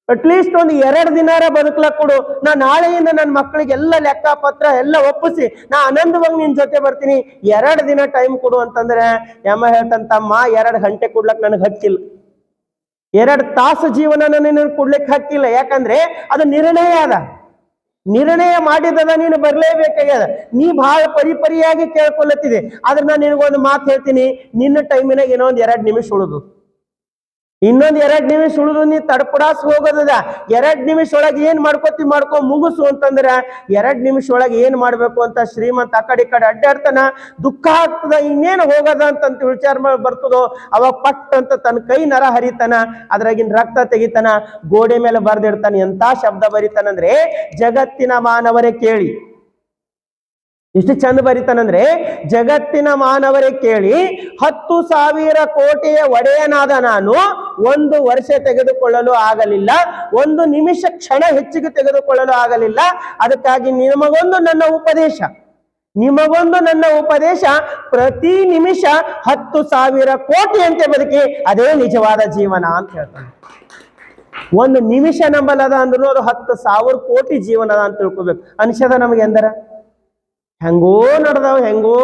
ಅಟ್ಲೀಸ್ಟ್ ಒಂದು 2 ದಿನಾರ ಬದುಕ್ಲಕ್ ಕೊಡು, ನಾ ನಾಳೆಯಿಂದ ನನ್ನ ಮಕ್ಕಳಿಗೆಲ್ಲ ಲೆಕ್ಕ ಪತ್ರ ಎಲ್ಲ ಒಪ್ಪಿಸಿ ನಾ ಆನಂದವಾಗಿ ನಿನ್ ಜೊತೆ ಬರ್ತೀನಿ, 2 ದಿನ ಟೈಮ್ ಕೊಡು ಅಂತಂದ್ರೆ ಯಮ್ಮ ಹೇಳ್ತಂತಮ್ಮ, 2 ಗಂಟೆ ಕೊಡ್ಲಕ್ ನನಗೆ ಹಕ್ಕಿಲ್ಲ, 2 ತಾಸು ಜೀವನ ನನಗೆ ಕೊಡ್ಲಿಕ್ಕೆ ಹಕ್ಕಿಲ್ಲ. ಯಾಕಂದ್ರೆ ಅದು ನಿರ್ಣಯ ಅದ, ನಿರ್ಣಯ ಮಾಡಿದದ, ನೀನು ಬರ್ಲೇಬೇಕಾಗ್ಯದ. ನೀ ಬಹಳ ಪರಿಯಾಗಿ ಕೇಳ್ಕೊಳತ್ತಿದೆ, ಆದ್ರೆ ನಾನು ನಿನಗೊಂದು ಮಾತು ಹೇಳ್ತೀನಿ, ನಿನ್ನ ಟೈಮಿನಾಗ ಏನೋ ಒಂದು 2 ನಿಮಿಷ ಉಳಿದು, ಇನ್ನೊಂದು 2 ನಿಮಿಷ ಉಳಿದು ನೀ ತಡಪಡಾಸ್ ಹೋಗೋದದ. 2 ನಿಮಿಷ ಒಳಗೆ ಏನ್ ಮಾಡ್ಕೊ ಮುಗಿಸು ಅಂತಂದ್ರ 2 ನಿಮಿಷ ಒಳಗೆ ಏನ್ ಮಾಡ್ಬೇಕು ಅಂತ ಶ್ರೀಮಂತ ಆ ಕಡೆ ಅಡ್ಡಾಡ್ತಾನ, ದುಃಖ ಆಗ್ತದ, ಇನ್ನೇನು ಹೋಗದ ಅಂತ ವಿಚಾರ ಬರ್ತದೋ, ಅವಾಗ ಪಟ್ ಅಂತ ತನ್ನ ಕೈ ನರ ಹರಿತಾನ, ಅದ್ರಾಗಿನ ರಕ್ತ ತೆಗಿತಾನ, ಗೋಡೆ ಮೇಲೆ ಬರ್ದಿಡ್ತಾನೆ. ಎಂತ ಶಬ್ದ ಬರಿತಾನಂದ್ರೆ, ಜಗತ್ತಿನ ಮಾನವರೇ ಕೇಳಿ, ಎಷ್ಟು ಚಂದ ಬರಿತಾನಂದ್ರೆ, ಜಗತ್ತಿನ ಮಾನವರೇ ಕೇಳಿ, 10,000 ಕೋಟಿಯ ಒಡೆಯನಾದ ನಾನು 1 ವರ್ಷ ತೆಗೆದುಕೊಳ್ಳಲು ಆಗಲಿಲ್ಲ, 1 ನಿಮಿಷ ಕ್ಷಣ ಹೆಚ್ಚಿಗೆ ತೆಗೆದುಕೊಳ್ಳಲು ಆಗಲಿಲ್ಲ. ಅದಕ್ಕಾಗಿ ನಿಮಗೊಂದು ನನ್ನ ಉಪದೇಶ, ಪ್ರತಿ ನಿಮಿಷ 10,000 ಕೋಟಿಯಂತೆ ಬದುಕಿ, ಅದೇ ನಿಜವಾದ ಜೀವನ ಅಂತ ಹೇಳ್ತಾನೆ. 1 ನಿಮಿಷ ನಂಬಲ್ಲದ ಅಂದ್ರೂ ಅದು 10,000 ಕೋಟಿ ಜೀವನದ ಅಂತ ತಿಳ್ಕೊಬೇಕು. ಅನ್ಸದ ನಮಗೆ ಎಂದರ ಹೆಂಗೋ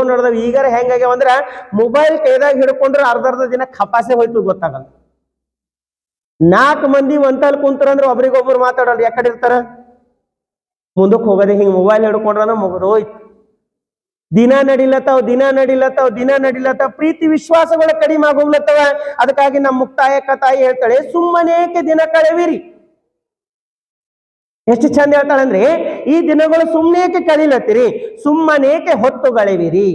ನಡೆದವ್. ಈಗಾರ ಹೆಂಗಾಗ್ಯಾವ ಅಂದ್ರ, ಮೊಬೈಲ್ ಕೈದಾಗ ಹಿಡ್ಕೊಂಡ್ರೆ ಅರ್ಧ ದಿನ ಖಪಾಸೆ ಹೋಯ್ತು ಗೊತ್ತಾಗಲ್ಲ. 4 ಮಂದಿ ಒಂತಲ್ ಕುಂತಾರಂದ್ರೆ ಒಬ್ರಿಗೊಬ್ರು ಮಾತಾಡೋರು ಯಾಕಡೆ ಇರ್ತಾರ, ಮುಂದಕ್ಕೆ ಹೋಗೋದೆ ಹಿಂಗ್ ಮೊಬೈಲ್ ಹಿಡ್ಕೊಂಡ್ರ ಮುಗಿದೋಯ್ತು. ದಿನ ನಡಿಲತ್ತಾವ, ಪ್ರೀತಿ ವಿಶ್ವಾಸಗಳು ಕಡಿಮೆ ಆಗೋಗ್ಲತ್ತವ. ಅದಕ್ಕಾಗಿ ನಮ್ಮ ಮುಕ್ತಾಯಕ್ಕ ತಾಯಿ ಹೇಳ್ತಾಳೆ, ಸುಮ್ಮನೇಕೆ ದಿನ ಕಳೆವಿರಿ. ಎಷ್ಟು ಚಂದ ಹೇಳ್ತಾಳಂದ್ರೆ, ಈ ದಿನಗಳು ಸುಮ್ಮನೇಕೆ ಕಳಿಲತ್ತೀರಿ, ಸುಮ್ಮನೇಕೆ ಹೊತ್ತುಗಳಿವಿರಿ.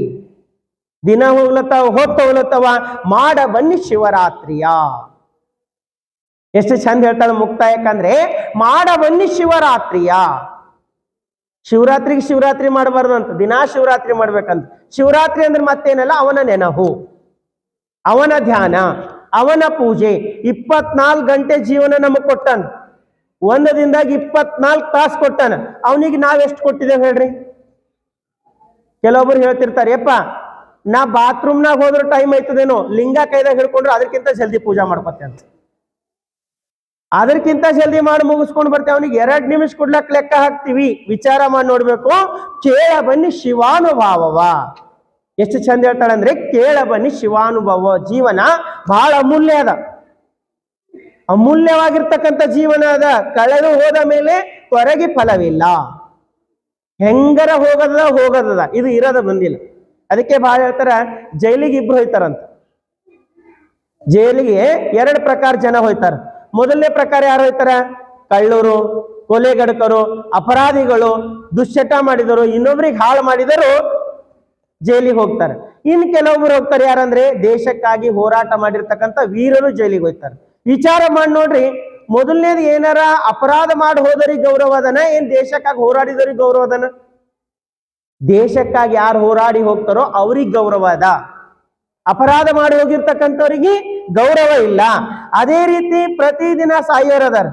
ದಿನ ಹೋಗ್ಲತ್ತಾವ, ಹೊತ್ತು ಹೋಗ್ಲತ್ತವ, ಮಾಡ ಬನ್ನಿ ಶಿವರಾತ್ರಿಯ. ಎಷ್ಟು ಚಂದ ಹೇಳ್ತಾಳ ಮುಕ್ತಾಯಕ್ಕಂದ್ರೆ, ಮಾಡ ಬನ್ನಿ ಶಿವರಾತ್ರಿಯ. ಶಿವರಾತ್ರಿ ಮಾಡಬಾರ್ದು ಅಂತ, ದಿನಾ ಶಿವರಾತ್ರಿ ಮಾಡ್ಬೇಕಂತ. ಶಿವರಾತ್ರಿ ಅಂದ್ರೆ ಮತ್ತೇನಲ್ಲ, ಅವನ ನೆನಹು, ಅವನ ಧ್ಯಾನ, ಅವನ ಪೂಜೆ. 24 ಗಂಟೆ ಜೀವನ ನಮಗ್ ಕೊಟ್ಟಾನ, 1 ದಿನದಾಗ 24 ತಾಸು ಕೊಟ್ಟಾನ. ಅವನಿಗೆ ನಾವೆಷ್ಟು ಕೊಟ್ಟಿದ್ದೇವೆ ಹೇಳ್ರಿ? ಕೆಲವೊಬ್ರು ಹೇಳ್ತಿರ್ತಾರೆ, ಯಪ್ಪ ನಾ ಬಾತ್ರೂಮ್ನಾಗ ಹೋದ್ರೆ ಟೈಮ್ ಆಯ್ತದೇನೋ, ಲಿಂಗ ಕೈದಾಗ ಹಿಡ್ಕೊಂಡ್ರೆ ಅದಕ್ಕಿಂತ ಜಲ್ದಿ ಪೂಜಾ ಮಾಡ್ಕೊತೆ ಅಂತ, ಅದಕ್ಕಿಂತ ಜಲ್ದಿ ಮಾಡಿ ಮುಗಿಸ್ಕೊಂಡು ಬರ್ತೇವೆ. ಅವನಿಗೆ 2 ನಿಮಿಷ ಕೊಡ್ಲಕ್ ಲೆಕ್ಕ ಹಾಕ್ತಿವಿ. ವಿಚಾರ ಮಾಡಿ ನೋಡ್ಬೇಕು. ಕೇಳ ಬನ್ನಿ ಶಿವಾನುಭಾವವ. ಎಷ್ಟು ಚಂದ ಹೇಳ್ತಾಳಂದ್ರೆ, ಕೇಳ ಬನ್ನಿ ಶಿವಾನುಭವ. ಜೀವನ ಬಹಳ ಅಮೂಲ್ಯವಾಗಿರ್ತಕ್ಕಂಥ ಜೀವನ ಅದ. ಕಳೆದು ಹೋದ ಮೇಲೆ ಹೊರಗೆ ಫಲವಿಲ್ಲ. ಹೆಂಗರ ಹೋಗದ ಇದು ಇರೋದ ಬಂದಿಲ್ಲ. ಅದಕ್ಕೆ ಬಹಳ ಹೇಳ್ತಾರ, ಜೈಲಿಗೆ 2 ಹೋಯ್ತಾರಂತ. ಜೈಲಿಗೆ 2 ಪ್ರಕಾರ ಜನ ಹೋಯ್ತಾರ. ಮೊದಲನೇ ಪ್ರಕಾರ ಯಾರು ಹೋಯ್ತಾರ? ಕಳ್ಳರು, ಕೊಲೆಗಡಕರು, ಅಪರಾಧಿಗಳು, ದುಶ್ಚಟ ಮಾಡಿದರು, ಇನ್ನೊಬ್ರಿಗೆ ಹಾಳು ಮಾಡಿದರು ಜೈಲಿಗೆ ಹೋಗ್ತಾರೆ. ಇನ್ ಕೆಲವೊಬ್ರು ಹೋಗ್ತಾರೆ, ಯಾರಂದ್ರೆ ದೇಶಕ್ಕಾಗಿ ಹೋರಾಟ ಮಾಡಿರ್ತಕ್ಕಂಥ ವೀರರು ಜೈಲಿಗೆ ಹೋಗ್ತಾರೆ. ವಿಚಾರ ಮಾಡಿ ನೋಡ್ರಿ, ಮೊದಲನೇದು ಏನಾರ ಅಪರಾಧ ಮಾಡಿ ಹೋದರಿಗೆ ಗೌರವ ಅದನ, ಏನ್ ದೇಶಕ್ಕಾಗಿ ಹೋರಾಡಿದವ್ರಿಗೆ ಗೌರವ ಅದನ? ದೇಶಕ್ಕಾಗಿ ಯಾರು ಹೋರಾಡಿ ಹೋಗ್ತಾರೋ ಅವ್ರಿಗೆ ಗೌರವ ಅದ, ಅಪರಾಧ ಮಾಡಿ ಹೋಗಿರ್ತಕ್ಕಂಥವ್ರಿಗೆ ಗೌರವ ಇಲ್ಲ. ಅದೇ ರೀತಿ ಪ್ರತಿದಿನ ಸಾಯೋರದಾರ,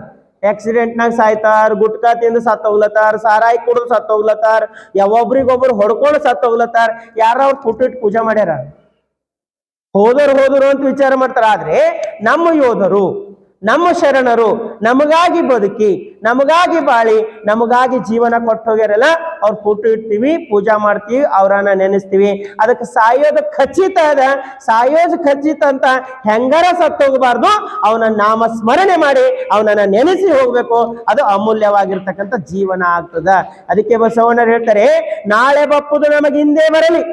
ಆಕ್ಸಿಡೆಂಟ್ನಾಗ ಸಾಯ್ತಾರ, ಗುಟ್ಕಾ ತಿಂದು ಸತ್ತ ಹೋಗ್ಲತ್ತಾರ, ಸಾರಾಯಿ ಕುಡಿದು ಸತ್ತ ಹೋಗ್ಲತ್ತಾರ, ಯಾವೊಬ್ರಿಗೊಬ್ರು ಹೊಡ್ಕೊಂಡು ಸತ್ತ ಹೋಗ್ಲತ್ತಾರ. ಯಾರ ಅವ್ರು ಫುಟ್ಟಿಟ್ಟು ಪೂಜೆ ಮಾಡ್ಯಾರ, ಹೋದರು ಅಂತ ವಿಚಾರ ಮಾಡ್ತಾರ. ಆದ್ರೆ ನಮ್ಮ ಯೋಧರು, ನಮ್ಮ ಶರಣರು ನಮಗಾಗಿ ಬದುಕಿ, ನಮಗಾಗಿ ಬಾಳಿ, ನಮಗಾಗಿ ಜೀವನ ಕೊಟ್ಟು ಹೋಗ್ಯಾರಲ್ಲ, ಅವ್ರ ಫೋಟೋ ಇಡ್ತೀವಿ, ಪೂಜಾ ಮಾಡ್ತೀವಿ, ಅವ್ರನ್ನ ನೆನೆಸ್ತೀವಿ. ಅದಕ್ಕೆ ಸಾಯೋದು ಖಚಿತ ಅದ, ಸಾಯೋದು ಖಚಿತ ಅಂತ ಹೆಂಗಾರ ಸತ್ತು ಹೋಗಬಾರ್ದು, ಅವನ ನಾಮ ಸ್ಮರಣೆ ಮಾಡಿ ಅವನನ್ನ ನೆನೆಸಿ ಹೋಗ್ಬೇಕು. ಅದು ಅಮೂಲ್ಯವಾಗಿರ್ತಕ್ಕಂಥ ಜೀವನ ಆಗ್ತದ. ಅದಕ್ಕೆ ಬಸವಣ್ಣರು ಹೇಳ್ತಾರೆ, ನಾಳೆ ಬಪ್ಪುದು ನಮಗೆ ಹಿಂದೆ ಬರಲಿ.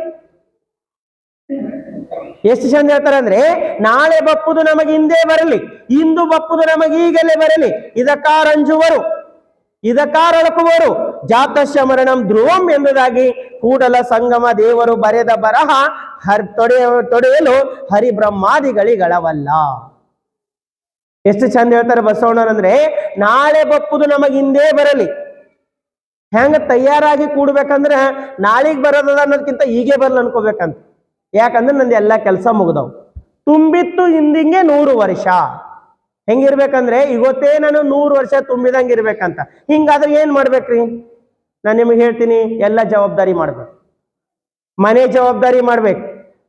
ಎಷ್ಟು ಚಂದ ಹೇಳ್ತಾರೆ ಅಂದ್ರೆ, ನಾಳೆ ಬಪ್ಪುದು ನಮಗೆ ಹಿಂದೆ ಬರಲಿ, ಇಂದು ಬಪ್ಪುದು ನಮಗೆ ಈಗಲೇ ಬರಲಿ. ಇದಕ್ಕಾರಂಜುವರು, ಇದಕ್ಕಾರಳಕುವರು, ಜಾತಸ್ಯ ಮರಣಂ ಧ್ರುವಂ ಎಂಬುದಾಗಿ ಕೂಡಲ ಸಂಗಮ ದೇವರು ಬರೆದ ಬರಹ ತೊಡೆಯಲು ಹರಿಬ್ರಹ್ಮಾದಿಗಳಿಗಳವಲ್ಲ. ಎಷ್ಟು ಚಂದ ಹೇಳ್ತಾರೆ ಬಸವಣ್ಣರಂದ್ರೆ, ನಾಳೆ ಬಪ್ಪುದು ನಮಗೆ ಹಿಂದೆ ಬರಲಿ. ಹೆಂಗ ತಯಾರಾಗಿ ಕೂಡ್ಬೇಕಂದ್ರೆ, ನಾಳಿಗೆ ಬರೋದ ಅನ್ನೋದಕ್ಕಿಂತ ಈಗೇ ಬರಲ್ಲ ಅನ್ಕೋಬೇಕಂತ. ಯಾಕಂದ್ರೆ ನಂದು ಎಲ್ಲ ಕೆಲಸ ಮುಗ್ದವ್. ತುಂಬಿತ್ತು ಹಿಂದಿಂಗೆ 100 ವರ್ಷ. ಹೆಂಗಿರ್ಬೇಕಂದ್ರೆ, ಇವತ್ತೇ ನಾನು 100 ವರ್ಷ ತುಂಬಿದಂಗೆ ಇರ್ಬೇಕಂತ. ಹಿಂಗಾದ್ರೆ ಏನ್ ಮಾಡ್ಬೇಕ್ರಿ? ನಾನು ನಿಮಗೆ ಹೇಳ್ತೀನಿ, ಎಲ್ಲ ಜವಾಬ್ದಾರಿ ಮಾಡ್ಬೇಕು. ಮನೆ ಜವಾಬ್ದಾರಿ ಮಾಡ್ಬೇಕು,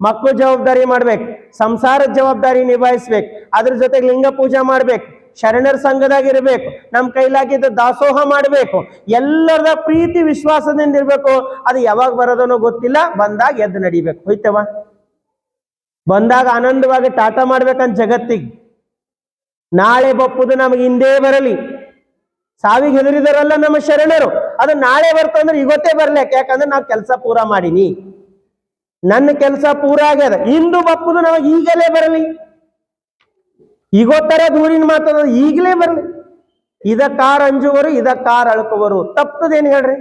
ಮಕ್ಕಳು ಜವಾಬ್ದಾರಿ ಮಾಡ್ಬೇಕು, ಸಂಸಾರದ ಜವಾಬ್ದಾರಿ ನಿಭಾಯಿಸ್ಬೇಕು, ಅದ್ರ ಜೊತೆಗೆ ಲಿಂಗ ಪೂಜೆ ಮಾಡ್ಬೇಕು, ಶರಣರ ಸಂಘದಾಗಿರ್ಬೇಕು, ನಮ್ಮ ಕೈಲಾಗಿದ್ದ ದಾಸೋಹ ಮಾಡ್ಬೇಕು, ಎಲ್ಲರದ ಪ್ರೀತಿ ವಿಶ್ವಾಸದಿಂದ ಇರ್ಬೇಕು. ಅದು ಯಾವಾಗ ಬರೋದನೋ ಗೊತ್ತಿಲ್ಲ, ಬಂದಾಗ ಎದ್ದು ನಡಿಬೇಕು. ಹೋಯ್ತವ, ಬಂದಾಗ ಆನಂದವಾಗಿ ಟಾಟಾ ಮಾಡ್ಬೇಕಂತ ಜಗತ್ತಿಗೆ. ನಾಳೆ ಬಪ್ಪುದು ನಮಗೆ ಹಿಂದೆ ಬರಲಿ. ಸಾವಿಗೆ ಹೆದರಿದಾರಲ್ಲ ನಮ್ಮ ಶರಣರು, ಅದು ನಾಳೆ ಬರ್ತಂದ್ರೆ ಇವತ್ತೇ ಬರ್ಲಿಕ್ಕೆ. ಯಾಕಂದ್ರೆ ನಾವು ಕೆಲಸ ಪೂರ ಮಾಡೀನಿ, ನನ್ನ ಕೆಲಸ ಪೂರ ಆಗ್ಯದ. ಇಂದು ಬಪ್ಪುದು ನಮಗೆ ಈಗಲೇ ಬರಲಿ. ಈಗೊತ್ತರ ದೂರಿನ ಮಾತದ, ಈಗಲೇ ಬರಲಿ. ಇದಕ್ಕಾರ ಅಂಜುವರು, ಇದಕ್ಕಾರ ಅಳ್ಕುವರು. ತಪ್ಪದೇನು ಹೇಳ್ರಿ?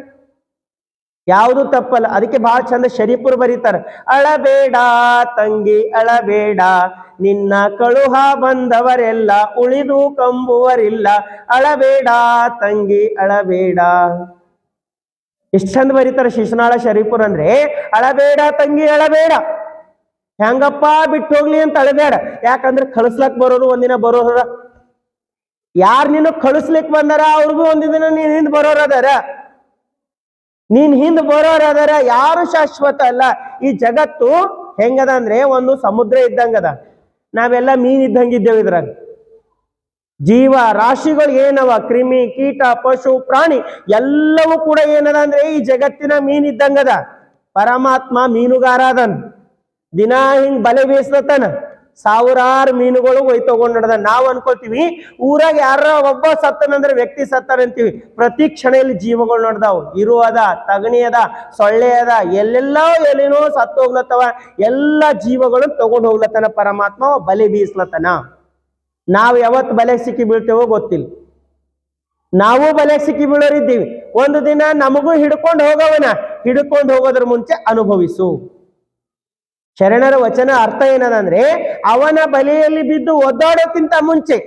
ಯಾವುದು ತಪ್ಪಲ್ಲ. ಅದಕ್ಕೆ ಬಹಳ ಚಂದ ಶರೀಫರು ಬರೀತಾರೆ, ಅಳಬೇಡ ತಂಗಿ ಅಳಬೇಡ, ನಿನ್ನ ಕಳುಹ ಬಂದವರೆಲ್ಲ ಉಳಿದು ಕಂಬುವರಿಲ್ಲ. ಅಳಬೇಡ ತಂಗಿ ಅಳಬೇಡ. ಎಷ್ಟು ಚಂದ ಬರೀತಾರೆ ಶಿಶುನಾಳ ಶರೀಫರು ಅಂದ್ರೆ, ಅಳಬೇಡ ತಂಗಿ ಅಳಬೇಡ. ಹೆಂಗಪ್ಪ ಬಿಟ್ಟು ಹೋಗ್ಲಿ ಅಂತ ಅಳಬೇಡ. ಯಾಕಂದ್ರೆ ಕಳಿಸ್ಲಕ್ ಬರೋರು ಒಂದಿನ ಬರೋರ, ಯಾರು ನೀನು ಕಳಿಸ್ಲಿಕ್ ಬಂದಾರ ಅವ್ರಿಗೂ ಒಂದಿನ ನೀನ್ ಹಿಂದ್ ಬರೋರ್ ಅದಾರ, ನೀನ್ ಹಿಂದ್ ಬರೋರ್ ಅದಾರ. ಯಾರು ಶಾಶ್ವತ ಅಲ್ಲ. ಈ ಜಗತ್ತು ಹೆಂಗದ ಅಂದ್ರೆ ಒಂದು ಸಮುದ್ರ ಇದ್ದಂಗದ, ನಾವೆಲ್ಲ ಮೀನ್ ಇದ್ದಂಗಿದ್ದೇವೆ. ಇದ್ರಾಗ ಜೀವ ರಾಶಿಗಳು ಏನವ, ಕ್ರಿಮಿ ಕೀಟ ಪಶು ಪ್ರಾಣಿ ಎಲ್ಲವೂ ಕೂಡ ಏನದ ಅಂದ್ರೆ ಈ ಜಗತ್ತಿನ ಮೀನ್ ಇದ್ದಂಗದ. ಪರಮಾತ್ಮ ಮೀನುಗಾರ ಅದನ್, ದಿನ ಹಿಂಗ್ ಬಲೆ ಬೀಸ್ಲತ್ತಾನ, ಸಾವಿರಾರು ಮೀನುಗಳು ಒಯ್ ತಗೊಂಡಿಡ್ದ. ನಾವ್ ಅನ್ಕೊಳ್ತೀವಿ ಊರಾಗ ಯಾರ ಒಬ್ಬ ಸತ್ತನಂದ್ರೆ ವ್ಯಕ್ತಿ ಸತ್ತಾನಂತೀವಿ. ಪ್ರತಿ ಕ್ಷಣದಲ್ಲಿ ಜೀವಗಳು ನೋಡ್ದಾವ್, ಇರು ಅದ, ತಗಣಿ ಅದ, ಸೊಳ್ಳೆ ಅದ, ಎಲ್ಲೆಲ್ಲೋ ಎಲ್ಲಿನೋ ಸತ್ತು ಹೋಗ್ಲತ್ತವ. ಎಲ್ಲ ಜೀವಗಳು ತಗೊಂಡು ಹೋಗ್ಲತ್ತಾನ ಪರಮಾತ್ಮ, ಬಲೆ ಬೀಸ್ಲತ್ತಾನ. ನಾವು ಯಾವತ್ತು ಬಲೆ ಸಿಕ್ಕಿ ಬೀಳ್ತೇವೋ ಗೊತ್ತಿಲ್ಲ. ನಾವು ಬಲೆ ಸಿಕ್ಕಿ ಬೀಳೋರಿದ್ದೀವಿ. ಒಂದು ದಿನ ನಮಗೂ ಹಿಡ್ಕೊಂಡು ಹೋಗವನ, ಹಿಡ್ಕೊಂಡು ಹೋಗೋದ್ರ ಮುಂಚೆ ಅನುಭವಿಸು. ಶರಣರ ವಚನ ಅರ್ಥ ಏನದಂದ್ರೆ, ಅವನ ಬಲೆಯಲ್ಲಿ ಬಿದ್ದು ಒದ್ದಾಡೋಕ್ಕಿಂತ ಮುಂಚೆ,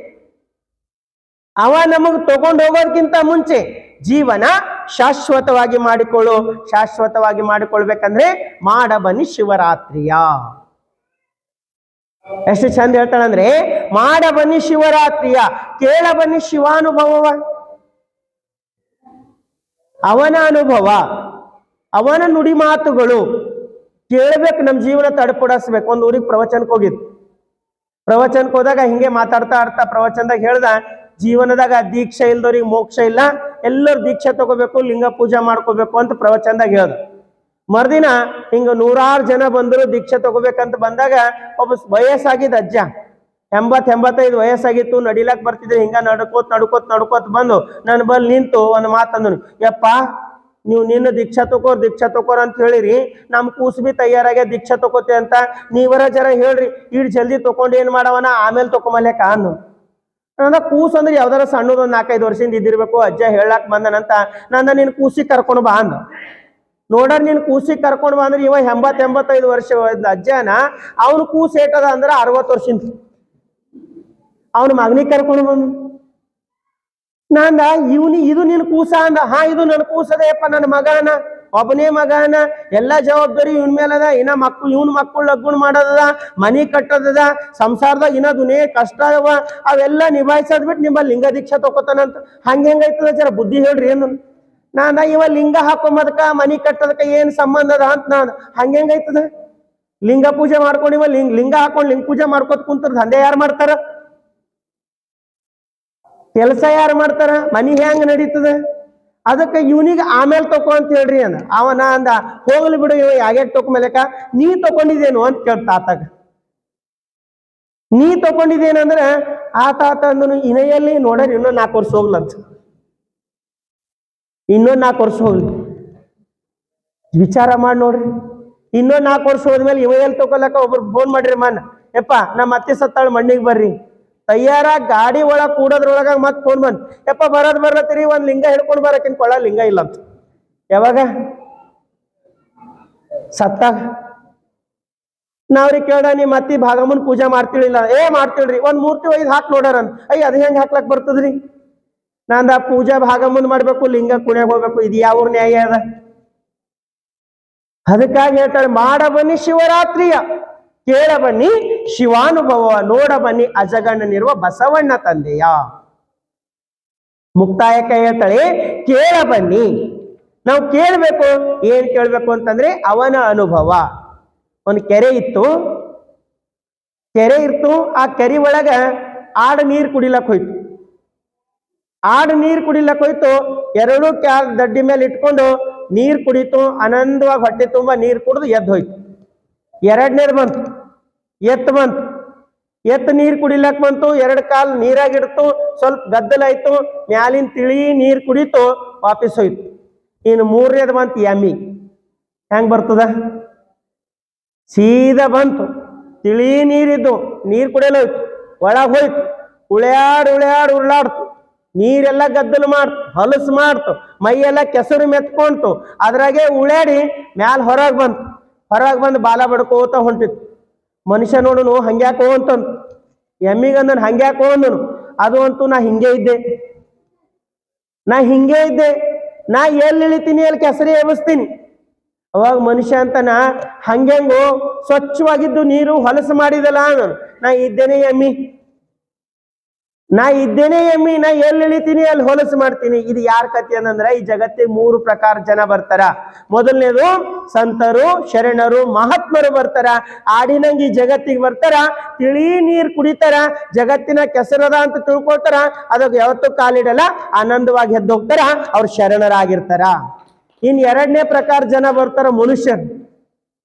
ಅವ ನಮಗ್ ತಗೊಂಡು ಹೋಗೋದಕ್ಕಿಂತ ಮುಂಚೆ ಜೀವನ ಶಾಶ್ವತವಾಗಿ ಮಾಡಿಕೊಳ್ಳು. ಶಾಶ್ವತವಾಗಿ ಮಾಡಿಕೊಳ್ಬೇಕಂದ್ರೆ ಮಾಡ ಬನ್ನಿ ಶಿವರಾತ್ರಿಯ. ಎಷ್ಟು ಚಂದ ಹೇಳ್ತಾಳಂದ್ರೆ, ಮಾಡ ಬನ್ನಿ ಶಿವರಾತ್ರಿಯ, ಕೇಳ ಬನ್ನಿ ಶಿವಾನುಭವವ. ಅವನ ಅನುಭವ, ಅವನ ನುಡಿ ಮಾತುಗಳು ಕೇಳ್ಬೇಕು, ನಮ್ಮ ಜೀವನ ತಡಪಡಿಸ್ಬೇಕು. ಒಂದು ಊರಿಗೆ ಪ್ರವಚನಕ್ಕೆ ಹೋಗಿದ್ದು, ಪ್ರವಚನಕ್ಕೆ ಹೋದಾಗ ಹಿಂಗೆ ಮಾತಾಡ್ತಾ ಪ್ರವಚನದಾಗ ಹೇಳ್ದ, ಜೀವನದಾಗ ದೀಕ್ಷೆ ಇಲ್ದವ್ರಿಗೆ ಮೋಕ್ಷ ಇಲ್ಲ, ಎಲ್ಲರೂ ದೀಕ್ಷೆ ತಗೋಬೇಕು, ಲಿಂಗ ಪೂಜೆ ಮಾಡ್ಕೋಬೇಕು ಅಂತ ಪ್ರವಚನದಾಗ ಹೇಳ್ದ. ಮರ್ದಿನ ಹಿಂಗ 100 ಜನ ಬಂದರು ದೀಕ್ಷೆ ತಗೋಬೇಕಂತ ಬಂದಾಗ, ಒಬ್ಬ ವಯಸ್ಸಾಗಿದ್ದ ಅಜ್ಜ, 80-85 ವಯಸ್ಸಾಗಿತ್ತು, ನಡಿಲಕ್ ಬರ್ತಿದ್ರೆ, ಹಿಂಗ ನಡ್ಕೋತ್ ಬಂದು ನನ್ನ ಬಲ್ ನಿಂತು ಒಂದು ಮಾತಂದನು, ಯಪ್ಪ ನೀವು ನಿನ್ನ ದೀಕ್ಷಾ ತಗೋರ್ ಅಂತ ಹೇಳಿರಿ, ನಮ್ ಕೂಸ್ ಬಿ ತಯಾರಾಗ್ಯ ದೀಕ್ಷಾ ತಗೋತೆ ಅಂತ, ನೀವರ ಜರ ಹೇಳ್ರಿ, ಇಡ್ ಜಲ್ದಿ ತಗೊಂಡು ಏನ್ ಮಾಡವನ, ಆಮೇಲೆ ತಗೊಂಬಲ್ಯಾಕ ಅನ್ನು. ನನ್ನ ಕೂಸ್ ಅಂದ್ರೆ ಯಾವ್ದಾರ ಸಣ್ಣದೊಂದು 4-5 ವರ್ಷದಿಂದ ಇದ್ದಿರ್ಬೇಕು. ಅಜ್ಜ ಹೇಳಕ್ ಬಂದನಂತ, ನಿನ್ ಕೂಸಿಗೆ ಕರ್ಕೊಂಡು ಬಾ ಅಂದ. ನೋಡರ್ ನೀನ್ ಕೂಸಿಗೆ ಕರ್ಕೊಂಡು ಬಾ ಅಂದ್ರೆ ಇವ 85 ವರ್ಷ ಅಜ್ಜನ, ಅವನು ಕೂಸು ಏಟದ ಅಂದ್ರೆ 60 ವರ್ಷ. ಅವನ ಮಗನಿಗೆ ಕರ್ಕೊಂಡು ಬಂದು ನಾಂದ ಇದು ನಿನ್ ಕೂಸ ಅಂದ. ಹಾ, ಇದು ನನ್ ಕೂಸದೆಯಪ್ಪ, ನನ್ನ ಮಗನ, ಒಬ್ಬನೇ ಮಗನ, ಎಲ್ಲಾ ಜವಾಬ್ದಾರಿ ಇವನ್ ಮೇಲದ. ಇನ್ನ ಇವನ್ ಮಕ್ಕಳು ಲಗ್ನ ಮಾಡೋದದ, ಮನಿ ಕಟ್ಟೋದದ, ಸಂಸಾರದಾಗ ಇನ್ನ ದುನೇ ಕಷ್ಟ ಅವ, ಅವೆಲ್ಲ ನಿಭಾಯಿಸೋದ್ ಬಿಟ್ಟು ನಿಮ್ಮ ಲಿಂಗ ದೀಕ್ಷಾ ತಗೋತಾನಂತ. ಹೆಂಗೈತದ ಜರ ಬುದ್ಧಿ ಹೇಳ್ರಿ ಏನು. ನಾನ ಇವ ಲಿಂಗ ಹಾಕೊಂಬದಕ ಮನಿ ಕಟ್ಟೋದಕ್ಕ ಏನ್ ಸಂಬಂಧ ಅದ ಅಂತ ನಾನು. ಹೆಂಗೈತದ? ಲಿಂಗ ಪೂಜೆ ಮಾಡ್ಕೊಂಡು ಇವ ಲಿಂಗ ಹಾಕೊಂಡು ಲಿಂಗ ಪೂಜೆ ಮಾಡ್ಕೋತ ಕುಂತದ ದಂಧೆ ಯಾರು ಮಾಡ್ತಾರ? ಕೆಲಸ ಯಾರು ಮಾಡ್ತಾರ? ಮನಿ ಹೆಂಗ್ ನಡೀತದ? ಅದಕ್ಕೆ ಇವನಿಗೆ ಆಮೇಲೆ ತಕೋ ಅಂತ ಹೇಳ್ರಿ ಅಂದ. ಅವನ ಅಂದ ಹೋಗ್ಲಿ ಬಿಡು, ಇವ ಯಾಗ್ಯಾಗ ತಕೊಂಬಲಕ, ನೀ ತಕೊಂಡಿದೇನು ಅಂತ ಕೇಳ್ತ ಆತಾಗ. ನೀ ತಕೊಂಡಿದೇನಂದ್ರ ಆತ ಅಂದನು ಇನೆಯಲ್ಲಿ ನೋಡ್ರಿ ಇನ್ನೊಂದು 4 ವರ್ಷ ಹೋಗ್ಲಂತ. ಇನ್ನೊಂದು 4 ವರ್ಷ ಹೋಗ್ಲಿ, ವಿಚಾರ ಮಾಡಿ ನೋಡ್ರಿ. ಇನ್ನೊಂದು 4 ವರ್ಷ ಹೋದ್ಮೇಲೆ ಇವ ಎಲ್ಲಿ ತಗೊಳಕ ಒಬ್ರು ಫೋನ್ ಮಾಡ್ರಿ, ಯಪ್ಪ ನಮ್ಮ ಅತ್ತೆ ಸತ್ತಾಳ, ಮಣ್ಣಿಗೆ ಬರ್ರಿ. ತಯ್ಯಾರ ಗಾಡಿ ಒಳಗ್ ಕೂಡೋದ್ರೊಳಗ ಮತ್ ಫೋನ್ ಬಂದ್, ಯಪ್ಪ ಬರ್ಲತ್ತೀರಿ, ಒಂದ್ ಲಿಂಗ ಹಿಡ್ಕೊಂಡು ಬರಕಿನ್ ಕೊಳ್ಳ ಲಿಂಗ ಇಲ್ಲ ಅಂತ. ಯಾವಾಗ? ಸತ್ತಾಗ. ನಾವ್ರಿಗೆ ಕೇಳ್ದ, ನಿಮ್ಮ ಅತ್ತಿ ಭಾಗಮ್ಮನ್ ಪೂಜಾ ಮಾಡ್ತಿಳಿಲ್ಲ? ಮಾಡ್ತಿಳ್ರಿ. ಒಂದ್ ಮೂರ್ತಿ ಒಯ್ದು ಹಾಕಿ ನೋಡಾರಂತ. ಅದ್ ಹೆಂಗ್ ಹಾಕ್ಲಕ್ ಬರ್ತದ್ರಿ? ನಂದ ಪೂಜಾ ಭಾಗಮ್ಮನ್ ಮಾಡ್ಬೇಕು, ಲಿಂಗ ಕುಣ್ಯಾಗ ಹೋಗ್ಬೇಕು, ಇದು ಯಾವ ನ್ಯಾಯ ಅದ? ಅದಕ್ಕಾಗಿ ಹೇಳ್ತಾಳೆ, ಮಾಡ ಬನ್ನಿ ಶಿವರಾತ್ರಿಯ, ಕೇಳ ಬನ್ನಿ ಶಿವಾನುಭವ, ನೋಡ ಬನ್ನಿ ಅಜಗಣ್ಣನಿರುವ ಬಸವಣ್ಣ ತಂದೆಯ. ಮುಕ್ತಾಯಕ ಹೇಳ್ತಾಳೆ, ಕೇಳ ಬನ್ನಿ. ನಾವು ಕೇಳ್ಬೇಕು. ಏನ್ ಕೇಳ್ಬೇಕು ಅಂತಂದ್ರೆ ಅವನ ಅನುಭವ. ಒಂದು ಕೆರೆ ಇತ್ತು. ಆ ಕೆರೆ ಒಳಗ ಆಡು ನೀರು ಕುಡಿಲಕ್ ಹೋಯ್ತು. ಎರಡು ಕ್ಯಾಲ್ ದಡ್ಡಿ ಮೇಲೆ ಇಟ್ಕೊಂಡು ನೀರ್ ಕುಡಿತು. ಆನಂದವಾಗಿ ಹೊಟ್ಟೆ ತುಂಬಾ ನೀರ್ ಕುಡಿದು ಎದ್ದು ಹೋಯ್ತು. ಎರಡನೇದು ಬಂತು, ಎತ್ತು ನೀರ್ ಕುಡಿಲಕ್ ಬಂತು. 2 ಕಾಲ್ ನೀರಾಗಿಡ್ತು. ಸ್ವಲ್ಪ ಗದ್ದಲಾಯ್ತು. ಮ್ಯಾಲಿನ ತಿಳಿ ನೀರ್ ಕುಡಿತು, ವಾಪಸ್ ಹೋಯ್ತು. ಇನ್ನು 3ನೇದು ಬಂತು, ಎಮ್ಮಿ. ಹೆಂಗ್ ಬರ್ತದ? ಸೀದಾ ಬಂತು. ತಿಳಿ ನೀರಿದ್ದು ನೀರ್ ಕುಡಿಯಲು ಹೋಯ್ತು, ಒಳಗ್ ಹೋಯ್ತು. ಉರುಳಾಡ್ತು. ನೀರೆಲ್ಲ ಗದ್ದಲು ಮಾಡ್ತು, ಹೊಲಸು ಮಾಡ್ತು, ಮೈಯೆಲ್ಲ ಕೆಸರು ಮೆತ್ಕೊಂತು. ಅದ್ರಾಗೆ ಉಳಾಡಿ ಮ್ಯಾಲ ಹೊರಗೆ ಬಂದು ಬಾಲ ಬಡ್ಕೋತ ಹೊಂಟಿತ್ತು. ಮನುಷ್ಯ ನೋಡುನು ಹಂಗ್ಯಾಕೋ ಅಂತಂದು. ಎಮ್ಮಿಗಂದನು ಹಂಗ್ಯಾಕೋ ಅಂದನು. ಅದು ಅಂತೂ ನಾ ಹಿಂಗೆ ಇದ್ದೆ, ನಾ ಎಲ್ಲಿ ಇಳಿತೀನಿ ಅಲ್ಲಿ ಕೆಸರೇ ಎಬ್ಬಿಸ್ತೀನಿ. ಅವಾಗ ಮನುಷ್ಯ ಅಂತನ ಹಂಗೆಂಗೋ ಸ್ವಚ್ಛವಾಗಿದ್ದು ನೀರು ಹೊಲಸು ಮಾಡಿದಲ್ಲ ನಾನು. ನಾ ಇದ್ದೇನೆ ಎಮ್ಮಿ, ನಾ ಎಲ್ಲಿ ಇಳಿತೀನಿ ಅಲ್ಲಿ ಹೊಲಸು ಮಾಡ್ತೀನಿ. ಇದು ಯಾರ ಕಥೆ ಅಂತಂದ್ರೆ, ಈ ಜಗತ್ತಿಗೆ 3 ಪ್ರಕಾರ ಜನ ಬರ್ತಾರ. ಮೊದಲನೇದು ಸಂತರು, ಶರಣರು, ಮಹಾತ್ಮರು ಬರ್ತಾರ. ಆಡಿನಂಗೆ ಈ ಜಗತ್ತಿಗೆ ಬರ್ತಾರ. ತಿಳಿ ನೀರ್ ಕುಡಿತಾರ, ಜಗತ್ತಿನ ಕೆಸರದ ಅಂತ ತಿಳ್ಕೊಳ್ತಾರ. ಅದಕ್ಕೆ ಯಾವತ್ತೂ ಕಾಲಿಡಲ್ಲ, ಆನಂದವಾಗಿ ಎದ್ದು ಹೋಗ್ತಾರ. ಅವ್ರು ಶರಣರಾಗಿರ್ತಾರ. ಇನ್ 2ನೇ ಪ್ರಕಾರ ಜನ ಬರ್ತಾರ, ಮನುಷ್ಯರು.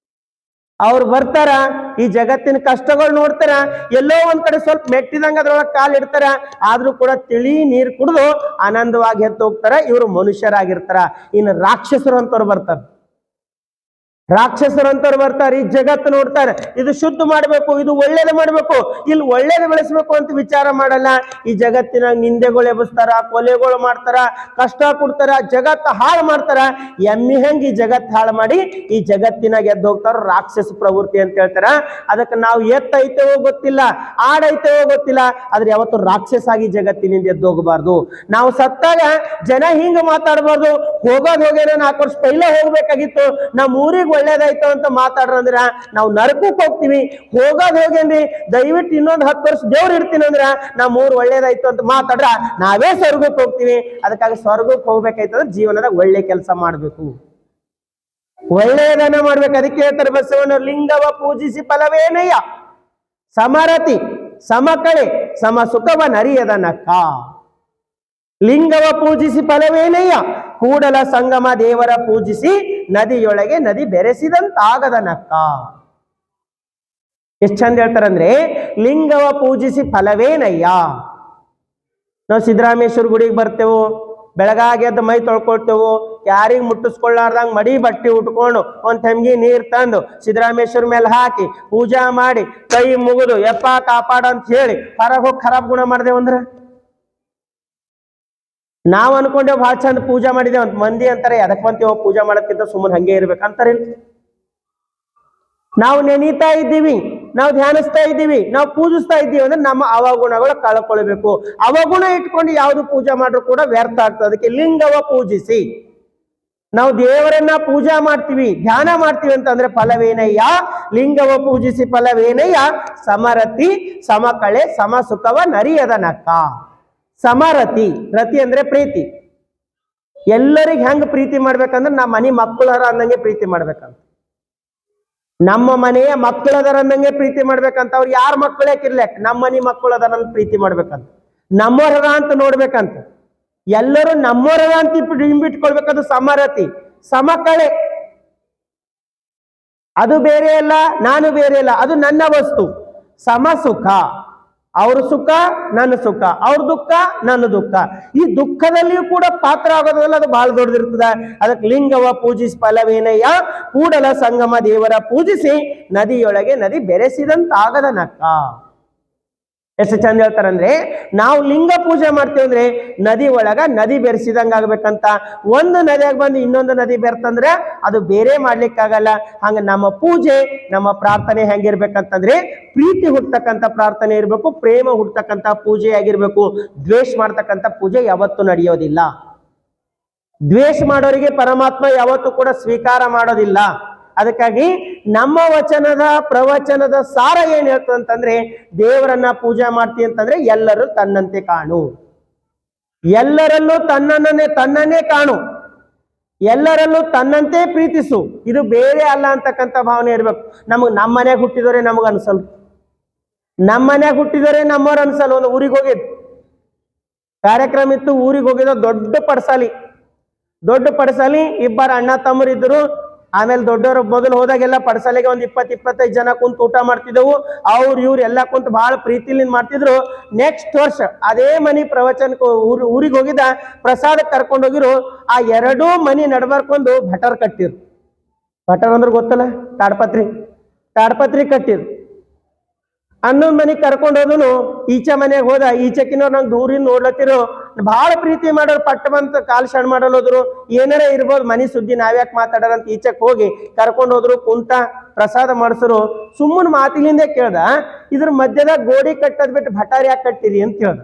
ಅವ್ರು ಬರ್ತಾರ, ಈ ಜಗತ್ತಿನ ಕಷ್ಟಗಳು ನೋಡ್ತಾರ. ಎಲ್ಲೋ ಒಂದ್ ಕಡೆ ಸ್ವಲ್ಪ ಮೆಟ್ಟಿದಂಗ ಅದ್ರೊಳಗೆ ಕಾಲಿಡ್ತಾರ. ಆದ್ರೂ ಕೂಡ ತಿಳಿ ನೀರು ಕುಡಿದು ಆನಂದವಾಗಿ ಎದ್ದು ಹೋಗ್ತಾರ. ಇವರು ಮನುಷ್ಯರಾಗಿರ್ತಾರ. ಇನ್ನು ರಾಕ್ಷಸರು ಅಂತವ್ರು ಬರ್ತಾರೆ. ಈ ಜಗತ್ತು ನೋಡ್ತಾರೆ, ಇದು ಶುದ್ಧ ಮಾಡ್ಬೇಕು, ಇದು ಒಳ್ಳೇದು ಮಾಡ್ಬೇಕು, ಇಲ್ಲಿ ಒಳ್ಳೇದು ಬೆಳೆಸ್ಬೇಕು ಅಂತ ವಿಚಾರ ಮಾಡಲ್ಲ. ಈ ಜಗತ್ತಿನ ನಿಂದೆಗಳು ಎಬ್ಬಿಸ್ತಾರ, ಕೊಲೆಗಳು ಮಾಡ್ತಾರ, ಕಷ್ಟ ಕೊಡ್ತಾರ, ಜಗತ್ತು ಹಾಳು ಮಾಡ್ತಾರ. ಎಮ್ಮಿ ಹೆಂಗ್ ಈ ಜಗತ್ತು ಹಾಳು ಮಾಡಿ ಈ ಜಗತ್ತಿನಾಗ ಎದ್ದು ಹೋಗ್ತಾರ, ರಾಕ್ಷಸ ಪ್ರವೃತ್ತಿ ಅಂತ ಹೇಳ್ತಾರ. ಅದಕ್ಕೆ ನಾವು ಎತ್ತೈತೇವೋ ಗೊತ್ತಿಲ್ಲ, ಆಡೈತೇವೋ ಗೊತ್ತಿಲ್ಲ, ಆದ್ರೆ ಯಾವತ್ತು ರಾಕ್ಷಸ ಆಗಿ ಜಗತ್ತಿನಿಂದ ಎದ್ದು ಹೋಗಬಾರ್ದು. ನಾವು ಸತ್ತಾಗ ಜನ ಹಿಂಗ ಮಾತಾಡಬಾರ್ದು. ಹೋಗೇನ 4 ವರ್ಷ ಪೈಲೆ ಹೋಗ್ಬೇಕಾಗಿತ್ತು, ನಮ್ಮ ಊರಿಗೆ ಒಳ್ಳೇದಾಯ್ತು ಅಂತ ಮಾತಾಡ್ರಂದ್ರ ನಾವು ನರಕಕ್ಕೆ ಹೋಗ್ತೀವಿ. ಹೋಗೇನ್ರಿ, ದಯವಿಟ್ಟು ಇನ್ನೊಂದು 10 ವರ್ಷ ದೇವ್ರು ಇಡ್ತೀನಿ ಅಂದ್ರ ನಮ್ಮ ಊರು ಒಳ್ಳೇದಾಯ್ತು ಅಂತ ಮಾತಾಡ್ರ ನಾವೇ ಸ್ವರ್ಗಕ್ಕೆ ಹೋಗ್ತೀವಿ. ಅದಕ್ಕಾಗಿ ಸ್ವರ್ಗಕ್ಕೆ ಹೋಗ್ಬೇಕಾಯ್ತಂದ್ರೆ ಜೀವನದಾಗ ಒಳ್ಳೆ ಕೆಲಸ ಮಾಡ್ಬೇಕು, ಒಳ್ಳೆಯದನ್ನ ಮಾಡ್ಬೇಕು. ಅದಕ್ಕೆ ಹೇಳ್ತಾರೆ ಬಸವಣ್ಣ, ಲಿಂಗವ ಪೂಜಿಸಿ ಫಲವೇನಯ್ಯ, ಸಮರತಿ ಸಮಕಳೆ ಸಮ ಸುಖವ ನರಿಯದ ನಕ್ಕ. ಲಿಂಗವ ಪೂಜಿಸಿ ಫಲವೇನಯ್ಯ, ಕೂಡಲ ಸಂಗಮ ದೇವರ ಪೂಜಿಸಿ ನದಿಯೊಳಗೆ ನದಿ ಬೆರೆಸಿದಂತಾಗದ ನಕ್ಕ. ಎಷ್ಟ್ ಚಂದ ಹೇಳ್ತಾರಂದ್ರೆ, ಲಿಂಗವ ಪೂಜಿಸಿ ಫಲವೇನಯ್ಯ. ನಾವು ಸಿದ್ದರಾಮೇಶ್ವರ ಗುಡಿಗೆ ಬರ್ತೇವು, ಬೆಳಗಾಗಿ ಎದ್ದು ಮೈ ತೊಳ್ಕೊಳ್ತೇವು, ಯಾರಿಗ್ ಮುಟ್ಟಿಸ್ಕೊಳ್ಳಾರ್ದಂಗ್ ಮಡಿ ಬಟ್ಟೆ ಉಟ್ಕೊಂಡು ಒಂದ್ ತೆಂಗಿ ನೀರ್ ತಂದು ಸಿದ್ದರಾಮೇಶ್ವರ ಮೇಲೆ ಹಾಕಿ ಪೂಜಾ ಮಾಡಿ ಕೈ ಮುಗಿದು ಯಪ್ಪ ಕಾಪಾಡ ಅಂತ ಹೇಳಿ ಹೊರಗೆ ಹೋಗಿ ಖರಾಬ್ ಗುಣ ಮಾಡ್ದೇವಂದ್ರ ನಾವ್ ಅನ್ಕೊಂಡೇವ್ ಭಾಳ ಚಂದ ಪೂಜಾ ಮಾಡಿದೇವ್ ಅಂತ. ಮಂದಿ ಅಂತಾರೆ ಎದಕ್ ಬಂತೀವೋ ಪೂಜಾ ಮಾಡಕ್ಕಿಂತ ಸುಮ್ಮನೆ ಹಂಗೆ ಇರ್ಬೇಕಂತಾರೆ. ನಾವು ನೆನೀತಾ ಇದ್ದೀವಿ, ನಾವು ಧ್ಯಾನಿಸ್ತಾ ಇದ್ದೀವಿ, ನಾವು ಪೂಜಿಸ್ತಾ ಇದ್ದೀವಿ ಅಂದ್ರೆ ನಮ್ಮ ಅವಗುಣಗಳು ಕಳ್ಕೊಳ್ಬೇಕು. ಅವಗುಣ ಇಟ್ಕೊಂಡು ಯಾವ್ದು ಪೂಜಾ ಮಾಡ್ರು ಕೂಡ ವ್ಯರ್ಥ ಆಗ್ತದೆ. ಅದಕ್ಕೆ ಲಿಂಗವ ಪೂಜಿಸಿ. ನಾವು ದೇವರನ್ನ ಪೂಜಾ ಮಾಡ್ತೀವಿ, ಧ್ಯಾನ ಮಾಡ್ತೀವಿ ಅಂತಂದ್ರೆ ಫಲವೇನಯ್ಯ? ಲಿಂಗವ ಪೂಜಿಸಿ ಫಲವೇನಯ್ಯ? ಸಮರತಿ ಸಮಕಳೆ ಸಮಸುಖವ ನರಿಯದನಕ್ಕ. ಸಮರತಿ, ರತಿ ಅಂದ್ರೆ ಪ್ರೀತಿ. ಎಲ್ಲರಿಗೆ ಹೆಂಗ್ ಪ್ರೀತಿ ಮಾಡ್ಬೇಕಂದ್ರೆ ನಮ್ಮ ಮನೆ ಮಕ್ಕಳರ ಅನ್ನಂಗೆ ಪ್ರೀತಿ ಮಾಡ್ಬೇಕಂತ. ನಮ್ಮ ಮನೆಯ ಮಕ್ಕಳದರ ಅನ್ನಂಗೆ ಪ್ರೀತಿ ಮಾಡ್ಬೇಕಂತ. ಅವ್ರು ಯಾರ ಮಕ್ಕಳೇ ಕಿರ್ಲೆಕ್ ನಮ್ಮ ಮನೆ ಮಕ್ಕಳದರ ಪ್ರೀತಿ ಮಾಡ್ಬೇಕಂತ. ನಮ್ಮವರದ ಅಂತ ನೋಡ್ಬೇಕಂತ. ಎಲ್ಲರೂ ನಮ್ಮವರದ ಅಂತ ಹಿಂಬಿಟ್ಕೊಳ್ಬೇಕದು ಸಮರತಿ. ಸಮಕಳೆ, ಅದು ಬೇರೆ ಅಲ್ಲ, ನಾನು ಬೇರೆ ಅಲ್ಲ, ಅದು ನನ್ನ ವಸ್ತು. ಸಮಸುಖ, ಅವ್ರ ಸುಖ ನನ್ನ ಸುಖ, ಅವ್ರ ದುಃಖ ನನ್ನ ದುಃಖ. ಈ ದುಃಖದಲ್ಲಿಯೂ ಕೂಡ ಪಾತ್ರ ಆಗೋದಲ್ಲ, ಅದು ಬಹಳ ದೊಡ್ಡದಿರ್ತದ. ಅದಕ್ಕೆ ಲಿಂಗವ ಪೂಜಿಸಿ ಫಲವೇನಯ್ಯ? ಕೂಡಲ ಸಂಗಮ ದೇವರ ಪೂಜಿಸಿ ನದಿಯೊಳಗೆ ನದಿ ಬೆರೆಸಿದಂತಾಗದ ನಕ್ಕ. ಎಷ್ಟು ಚಂದ ಹೇಳ್ತಾರಂದ್ರೆ, ನಾವು ಲಿಂಗ ಪೂಜೆ ಮಾಡ್ತೇವೆ ಅಂದ್ರೆ ನದಿ ಒಳಗ ನದಿ ಬೆರೆಸಿದಂಗ ಆಗ್ಬೇಕಂತ. ಒಂದು ನದಿಯಾಗ ಬಂದು ಇನ್ನೊಂದು ನದಿ ಬೆರ್ತಂದ್ರೆ ಅದು ಬೇರೆ ಮಾಡ್ಲಿಕ್ಕಾಗಲ್ಲ. ಹಂಗ ನಮ್ಮ ಪೂಜೆ, ನಮ್ಮ ಪ್ರಾರ್ಥನೆ ಹೆಂಗಿರ್ಬೇಕಂತಂದ್ರೆ ಪ್ರೀತಿ ಹುಡ್ತಕ್ಕಂಥ ಪ್ರಾರ್ಥನೆ ಇರ್ಬೇಕು, ಪ್ರೇಮ ಹುಡ್ತಕ್ಕಂಥ ಪೂಜೆ ಆಗಿರ್ಬೇಕು. ದ್ವೇಷ ಮಾಡ್ತಕ್ಕಂಥ ಪೂಜೆ ಯಾವತ್ತೂ ನಡೆಯೋದಿಲ್ಲ. ದ್ವೇಷ ಮಾಡೋರಿಗೆ ಪರಮಾತ್ಮ ಯಾವತ್ತೂ ಕೂಡ ಸ್ವೀಕಾರ ಮಾಡೋದಿಲ್ಲ. ಅದಕ್ಕಾಗಿ ನಮ್ಮ ವಚನದ ಪ್ರವಚನದ ಸಾರ ಏನ್ ಹೇಳ್ತದಂತಂದ್ರೆ, ದೇವರನ್ನ ಪೂಜೆ ಮಾಡ್ತೀವಿ ಅಂತಂದ್ರೆ ಎಲ್ಲರೂ ತನ್ನಂತೆ ಕಾಣು, ಎಲ್ಲರಲ್ಲೂ ತನ್ನನ್ನೇ ಕಾಣು, ಎಲ್ಲರಲ್ಲೂ ತನ್ನಂತೆ ಪ್ರೀತಿಸು. ಇದು ಬೇರೆ ಅಲ್ಲ ಅಂತಕ್ಕಂಥ ಭಾವನೆ ಇರ್ಬೇಕು. ನಮ್ಮ ಮನೆಯಾಗ ಹುಟ್ಟಿದವರೇ ನಮಗ ಅನ್ಸಲ್, ನಮ್ಮ ಮನ್ಯಾಗ ಹುಟ್ಟಿದವರೇ ನಮ್ಮವ್ರು ಅನ್ಸಲ್. ಒಂದು ಊರಿಗೆ ಹೋಗಿದ್ ಕಾರ್ಯಕ್ರಮ ಇತ್ತು, ಊರಿಗೆ ಹೋಗಿದ ದೊಡ್ಡ ಪಡಸಾಲಿ ಇಬ್ಬರು ಅಣ್ಣ ತಮ್ಮರಿದ್ರು. ಆಮೇಲೆ ದೊಡ್ಡವರು ಮೊದಲು ಹೋದಾಗೆಲ್ಲ ಪಡಸಾಲಿಗೆ ಒಂದು 20-25 ಜನ ಕುಂತು ಊಟ ಮಾಡ್ತಿದ್ದೆವು. ಇವ್ರು ಎಲ್ಲ ಕುಂತು ಬಹಳ ಪ್ರೀತಿಲಿಂದ ಮಾಡ್ತಿದ್ರು. ನೆಕ್ಸ್ಟ್ ವರ್ಷ ಅದೇ ಮನಿ ಪ್ರವಚನಕ್ಕೆ ಊರಿಗೆ ಹೋಗಿದ್ದ ಪ್ರಸಾದ ಕರ್ಕೊಂಡೋಗಿರು. ಆ 2 ಮನಿ ನಡ್ಬರ್ಕೊಂಡು ಭಟರ್ ಕಟ್ಟಿರು. ಭಟರ್ ಅಂದ್ರೆ ಗೊತ್ತಲ್ಲ, ತಾಡ್ಪತ್ರಿ ಕಟ್ಟಿರು. ಅನ್ನೊಂದ್ ಮನಿಗ್ ಕರ್ಕೊಂಡು ಹೋದನು. ಈಚೆ ಮನೆಗೆ ಹೋದ. ಈಚೆಕಿನವ್ರು ನಂಗೆ ದೂರಿಂದ ನೋಡ್ಲತ್ತಿರು. ಬಹಳ ಪ್ರೀತಿ ಮಾಡೋರು ಪಟ್ಟ ಬಂತ ಕಾಲ್ ಶಣ್ ಮಾಡೋದ್ರು. ಏನಾರ ಇರ್ಬೋದು, ಮನಿ ಸುದ್ದಿ ನಾವ್ಯಾಕೆ ಮಾತಾಡೋರಂತ ಈಚೆಕ್ ಹೋಗಿ ಕರ್ಕೊಂಡು ಹೋದ್ರು. ಕುಂತ ಪ್ರಸಾದ ಮಾಡಿಸರು. ಸುಮ್ಮನ್ ಮಾತಿಲಿಂದ ಕೇಳ್ದ, ಇದ್ರ ಮಧ್ಯದಾಗ ಗೋಡಿ ಕಟ್ಟದ್ ಬಿಟ್ಟು ಭಟಾರ್ ಯಾಕೆ ಕಟ್ಟಿರಿ ಅಂತ ಕೇಳ್ದ.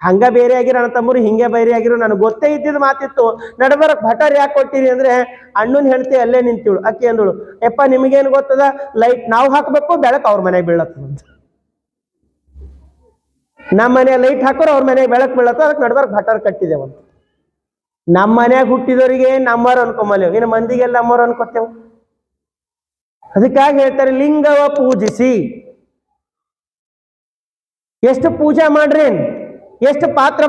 ಹಂಗ ಬೇರೆ ಆಗಿರೋ ಅಣ್ಣ ತಮ್ಮರು, ಹಿಂಗೆ ಬೇರೆ ಆಗಿರೋ, ನನಗೆ ಗೊತ್ತೇ ಇದ್ದಿದ್ದು ಮಾತಿತ್ತು. ನಡಬರಕ್ ಭಟಾರ್ ಯಾಕೆ ಕೊಟ್ಟಿರಿ ಅಂದ್ರೆ, ಅಣ್ಣನ್ ಹೆಂಡತಿ ಅಲ್ಲೇ ನಿಂತಿಳು. ಅಕ್ಕಿ ಅಂದಳು, ಯಪ್ಪ ನಿಮಗೇನು ಗೊತ್ತದ, ಲೈಟ್ ನಾವು ಹಾಕ್ಬೇಕು, ಬೆಳಕು ಅವ್ರ ಮನೆಗೆ ಬೀಳತ್ತದ. ನಮ್ಮ ಮನೆ ಲೈಟ್ ಹಾಕೋರು, ಅವ್ರ ಮನೆಗೆ ಬೆಳಕು ಬೀಳತ್ತ. ಅದಕ್ಕೆ ನಡ್ಬರ್ಕ್ ಭಟಾರ್ ಕಟ್ಟಿದೇವಂತ. ನಮ್ಮ ಮನ್ಯಾಗ ಹುಟ್ಟಿದವರಿಗೆ ನಮ್ಮವ್ರು ಅನ್ಕೊಂಬಲ್ಲೇವು, ಇನ್ನು ಮಂದಿಗೆಲ್ಲ ನಮ್ಮವ್ರು ಅನ್ಕೊತೇವು. ಅದಕ್ಕಾಗಿ ಹೇಳ್ತಾರೆ ಲಿಂಗವ ಪೂಜಿಸಿ. ಎಷ್ಟು ಪೂಜಾ ಮಾಡ್ರೇನ್, ಎಷ್ಟು ಪಾತ್ರ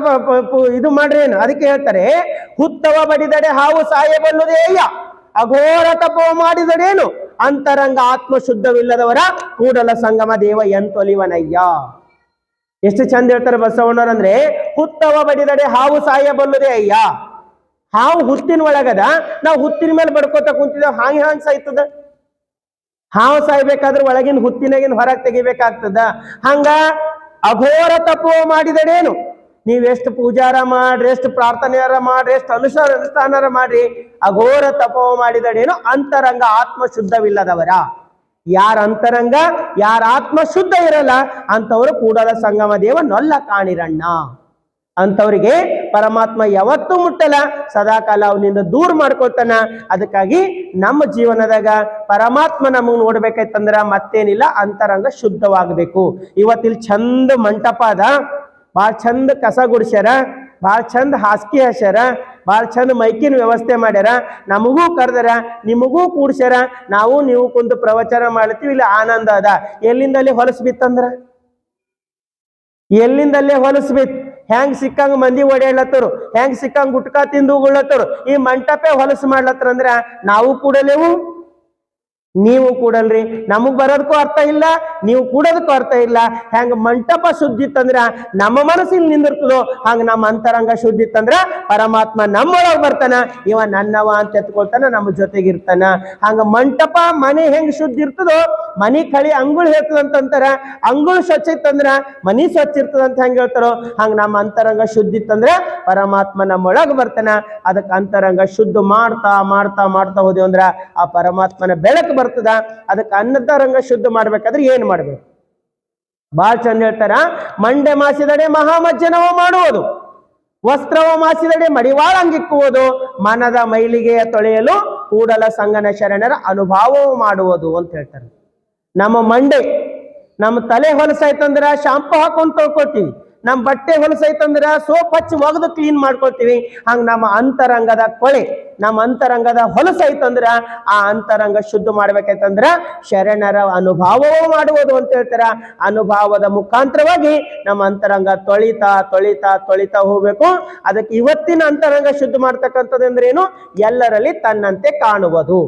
ಇದು ಮಾಡ್ರೇನು. ಅದಕ್ಕೆ ಹೇಳ್ತಾರೆ, ಹುತ್ತವ ಬಡಿದಡೆ ಹಾವು ಸಾಯಬಲ್ಲುದೇಯ, ಅಘೋರ ತಪವ ಮಾಡಿದಡೇನು, ಅಂತರಂಗ ಆತ್ಮ ಶುದ್ಧವಿಲ್ಲದವರ ಕೂಡಲ ಸಂಗಮ ದೇವ ಎಂತೊಲಿವನಯ್ಯ. ಎಷ್ಟು ಚಂದ ಹೇಳ್ತಾರೆ ಬಸವಣ್ಣವ್ರಂದ್ರೆ, ಹುತ್ತವ ಬಡಿದಡೆ ಹಾವು ಸಾಯಬಲ್ಲುದೇ ಅಯ್ಯ. ಹಾವು ಹುತ್ತಿನ ಒಳಗದ, ನಾವು ಹುತ್ತಿನ ಮೇಲೆ ಬಡ್ಕೋತ ಕುಂತಿದ್ದೇವೆ. ಹಾಂಗ್ ಸಾಯ್ತದ. ಹಾವು ಸಾಯ್ಬೇಕಾದ್ರೆ ಒಳಗಿನ ಹುತ್ತಿನಾಗಿನ ಹೊರಗೆ ತೆಗಿಬೇಕಾಗ್ತದ. ಹಂಗ ಅಘೋರ ತಪವ ಮಾಡಿದಡೇನು. ನೀವೆಷ್ಟು ಪೂಜಾರ ಮಾಡ್ರಿ, ಎಷ್ಟು ಪ್ರಾರ್ಥನೆಯಾರ ಮಾಡ್ರಿ, ಎಷ್ಟು ಅನುಷ್ಠಾನರ ಮಾಡ್ರಿ, ಅಘೋರ ತಪವ ಮಾಡಿದಡೇನು, ಅಂತರಂಗ ಆತ್ಮ ಶುದ್ಧವಿಲ್ಲದವರ. ಯಾರ ಅಂತರಂಗ, ಯಾರ ಆತ್ಮ ಶುದ್ಧ ಇರಲ್ಲ ಅಂತವರು ಕೂಡಲ ಸಂಗಮ ದೇವ ನೊಲ್ಲ ಕಾಣಿರಣ್ಣ. ಅಂತವರಿಗೆ ಪರಮಾತ್ಮ ಯಾವತ್ತೂ ಮುಟ್ಟಲ್ಲ, ಸದಾಕಾಲ ಅವನಿಂದ ದೂರ ಮಾಡ್ಕೊಳ್ತಾನ. ಅದಕ್ಕಾಗಿ ನಮ್ಮ ಜೀವನದಾಗ ಪರಮಾತ್ಮ ನಮಗ್ ನೋಡ್ಬೇಕಾಯ್ತಂದ್ರ ಮತ್ತೇನಿಲ್ಲ, ಅಂತರಂಗ ಶುದ್ಧವಾಗಬೇಕು. ಇವತ್ತಿಲ್ಲಿ ಚಂದ ಮಂಟಪ ಅದ, ಭಾಳ ಚಂದ ಕಸ ಗುಡಿಸ್ಯಾರ, ಭಾಳ ಚಂದ ಹಾಸಿಗೆ ಹಾಸ್ಯಾರ, ಭಾಳ ಚಂದ ಮೈಕಿನ ವ್ಯವಸ್ಥೆ ಮಾಡ್ಯಾರ. ನಮಗೂ ಕರೆದಾರ, ನಿಮಗೂ ಕೂಡ್ಸ್ಯಾರ. ನಾವು ನೀವು ಕುಂತು ಪ್ರವಚನ ಮಾಡ್ತೀವಿ. ಇಲ್ಲಿ ಆನಂದ ಅದ. ಎಲ್ಲಿಂದಲ್ಲಿ ಹೊಲಸು ಬಿತ್ತಂದ್ರ, ಎಲ್ಲಿಂದಲ್ಲೇ ಹೊಲಸು ಬಿತ್ತು. ಹೆಂಗ್ ಸಿಕ್ಕಂಗ ಮಂದಿ ಓಡಾಡ್ಲತ್ತರು, ಹೆಂಗ್ ಸಿಕ್ಕಂಗ ಗುಟ್ಕಾ ತಿಂದು ಉಗುಳತ್ತರು. ಈ ಮಂಟಪೆ ಹೊಲಸು ಮಾಡ್ಲತ್ತರ ಅಂದ್ರ ನಾವು ಕೂಡಲೇವು. ನೀವು ಕೂಡಲ್ರಿ, ನಮಗ್ ಬರೋದಕ್ಕೂ ಅರ್ಥ ಇಲ್ಲ, ನೀವು ಕೂಡೋದಕ್ಕೂ ಅರ್ಥ ಇಲ್ಲ. ಹೆಂಗ ಮಂಟಪ ಶುದ್ಧಿ ಇತ್ತಂದ್ರ ನಮ್ಮ ಮನಸ್ಸಿಲ್ ನಿಂದಿರ್ತದೋ ಹಂಗ ನಮ್ಮ ಅಂತರಂಗ ಶುದ್ಧಿ ಇತ್ತಂದ್ರ ಪರಮಾತ್ಮ ನಮ್ಮೊಳಗ್ ಬರ್ತಾನ, ಇವ ನನ್ನವ ಅಂತ ಎತ್ಕೊಳ್ತಾನ, ನಮ್ಮ ಜೊತೆಗಿರ್ತಾನ. ಹಂಗ ಮಂಟಪ ಮನೆ ಹೆಂಗ್ ಶುದ್ಧಿ ಇರ್ತದೋ, ಮನಿ ಕಳಿ ಅಂಗುಳ್ ಹೇಳ್ತದಂತಾರ, ಅಂಗುಳ್ ಸ್ವಚ್ಛ ಇತ್ತಂದ್ರ ಮನಿ ಸ್ವಚ್ಛ ಇರ್ತದಂತ ಹೆಂಗ್ ಹೇಳ್ತಾರೋ ಹಂಗ ನಮ್ಮ ಅಂತರಂಗ ಶುದ್ಧಿ ಇತ್ತಂದ್ರ ಪರಮಾತ್ಮ ನಮ್ಮೊಳಗ್ ಬರ್ತಾನ. ಅದಕ್ಕೆ ಅಂತರಂಗ ಶುದ್ಧ ಮಾಡ್ತಾ ಮಾಡ್ತಾ ಮಾಡ್ತಾ ಹೋದೇವ್ ಅಂದ್ರ ಆ ಪರಮಾತ್ಮನ ಬೆಳಕು ಬರ್ತದ. ಅದಕ್ಕೆ ಅಂತರಂಗ ಶುದ್ಧ ಮಾಡ್ಬೇಕಾದ್ರೆ ಏನ್ ಮಾಡ್ಬೇಕು? ಬಾಳ ಚಂದ ಹೇಳ್ತಾರ, ಮಂಡೆ ಮಾಸಿದಡೆ ಮಹಾಮಜ್ಜನವ ಮಾಡುವುದು, ವಸ್ತ್ರವ ಮಾಸಿದಡೆ ಮಡಿವಾಳ ಅಂಗಿಕ್ಕುವುದು, ಮನದ ಮೈಲಿಗೆಯ ತೊಳೆಯಲು ಕೂಡಲ ಸಂಗನ ಶರಣರ ಅನುಭವವು ಮಾಡುವುದು ಅಂತ ಹೇಳ್ತಾರೆ. ನಮ್ಮ ಮಂಡೆ, ನಮ್ಮ ತಲೆ ಹೊಲಸಾಯ್ತಂದ್ರ ಶಾಂಪು ಹಾಕೊಂಡ್ ತೊಳ್ಕೊಳ್ತೀವಿ, ನಮ್ಮ ಬಟ್ಟೆ ಹೊಲಸೈತಂದ್ರ ಸೋಪ್ ಹಚ್ಚಿ ಒಗೆದು ಕ್ಲೀನ್ ಮಾಡ್ಕೊಳ್ತೀವಿ. ಹಂಗ ನಮ್ಮ ಅಂತರಂಗದ ಕೊಳೆ, ನಮ್ಮ ಅಂತರಂಗದ ಹೊಲಸೈತಂದ್ರ ಆ ಅಂತರಂಗ ಶುದ್ಧ ಮಾಡ್ಬೇಕೈತಂದ್ರ ಶರಣರ ಅನುಭವವೂ ಮಾಡುವುದು ಅಂತ ಹೇಳ್ತಾರ. ಅನುಭವದ ಮುಖಾಂತರವಾಗಿ ನಮ್ಮ ಅಂತರಂಗ ತೊಳಿತಾ ತೊಳಿತಾ ತೊಳಿತಾ ಹೋಗ್ಬೇಕು. ಅದಕ್ಕೆ ಇವತ್ತಿನ ಅಂತರಂಗ ಶುದ್ಧ ಮಾಡ್ತಕ್ಕಂಥದ್ದು ಏನು? ಎಲ್ಲರಲ್ಲಿ ತನ್ನಂತೆ ಕಾಣುವುದು,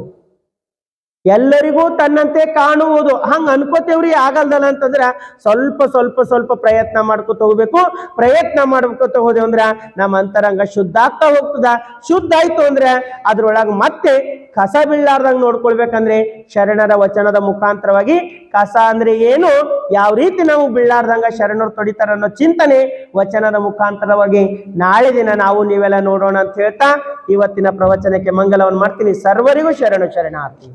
ಎಲ್ಲರಿಗೂ ತನ್ನಂತೆ ಕಾಣುವುದು. ಹಂಗ ಅನ್ಕೋತೇವ್ರಿ, ಆಗಲ್ದಲ್ಲ ಅಂತಂದ್ರ ಸ್ವಲ್ಪ ಸ್ವಲ್ಪ ಸ್ವಲ್ಪ ಪ್ರಯತ್ನ ಮಾಡ್ಕೊತ ಹೋಗ್ಬೇಕು. ಪ್ರಯತ್ನ ಮಾಡ್ಕೊತ ಹೋದೇವ್ ಅಂದ್ರ ನಮ್ಮ ಅಂತರಂಗ ಶುದ್ಧ ಆಗ್ತಾ ಹೋಗ್ತದ. ಶುದ್ಧ ಆಯ್ತು ಅಂದ್ರೆ ಅದ್ರೊಳಗ ಮತ್ತೆ ಕಸ ಬೀಳಾರ್ದಂಗ ನೋಡ್ಕೊಳ್ಬೇಕಂದ್ರೆ ಶರಣರ ವಚನದ ಮುಖಾಂತರವಾಗಿ, ಕಸ ಅಂದ್ರೆ ಏನು, ಯಾವ ರೀತಿ ನಾವು ಬೀಳಾರ್ದಂಗ ಶರಣರು ತೊಡಿತಾರ ಅನ್ನೋ ಚಿಂತನೆ ವಚನದ ಮುಖಾಂತರವಾಗಿ ನಾಳೆ ದಿನ ನಾವು ನೀವೆಲ್ಲ ನೋಡೋಣ ಅಂತ ಹೇಳ್ತಾ ಇವತ್ತಿನ ಪ್ರವಚನಕ್ಕೆ ಮಂಗಲವನ್ನು ಮಾಡ್ತೀನಿ. ಸರ್ವರಿಗೂ ಶರಣು ಶರಣಾರ್ಥಿ.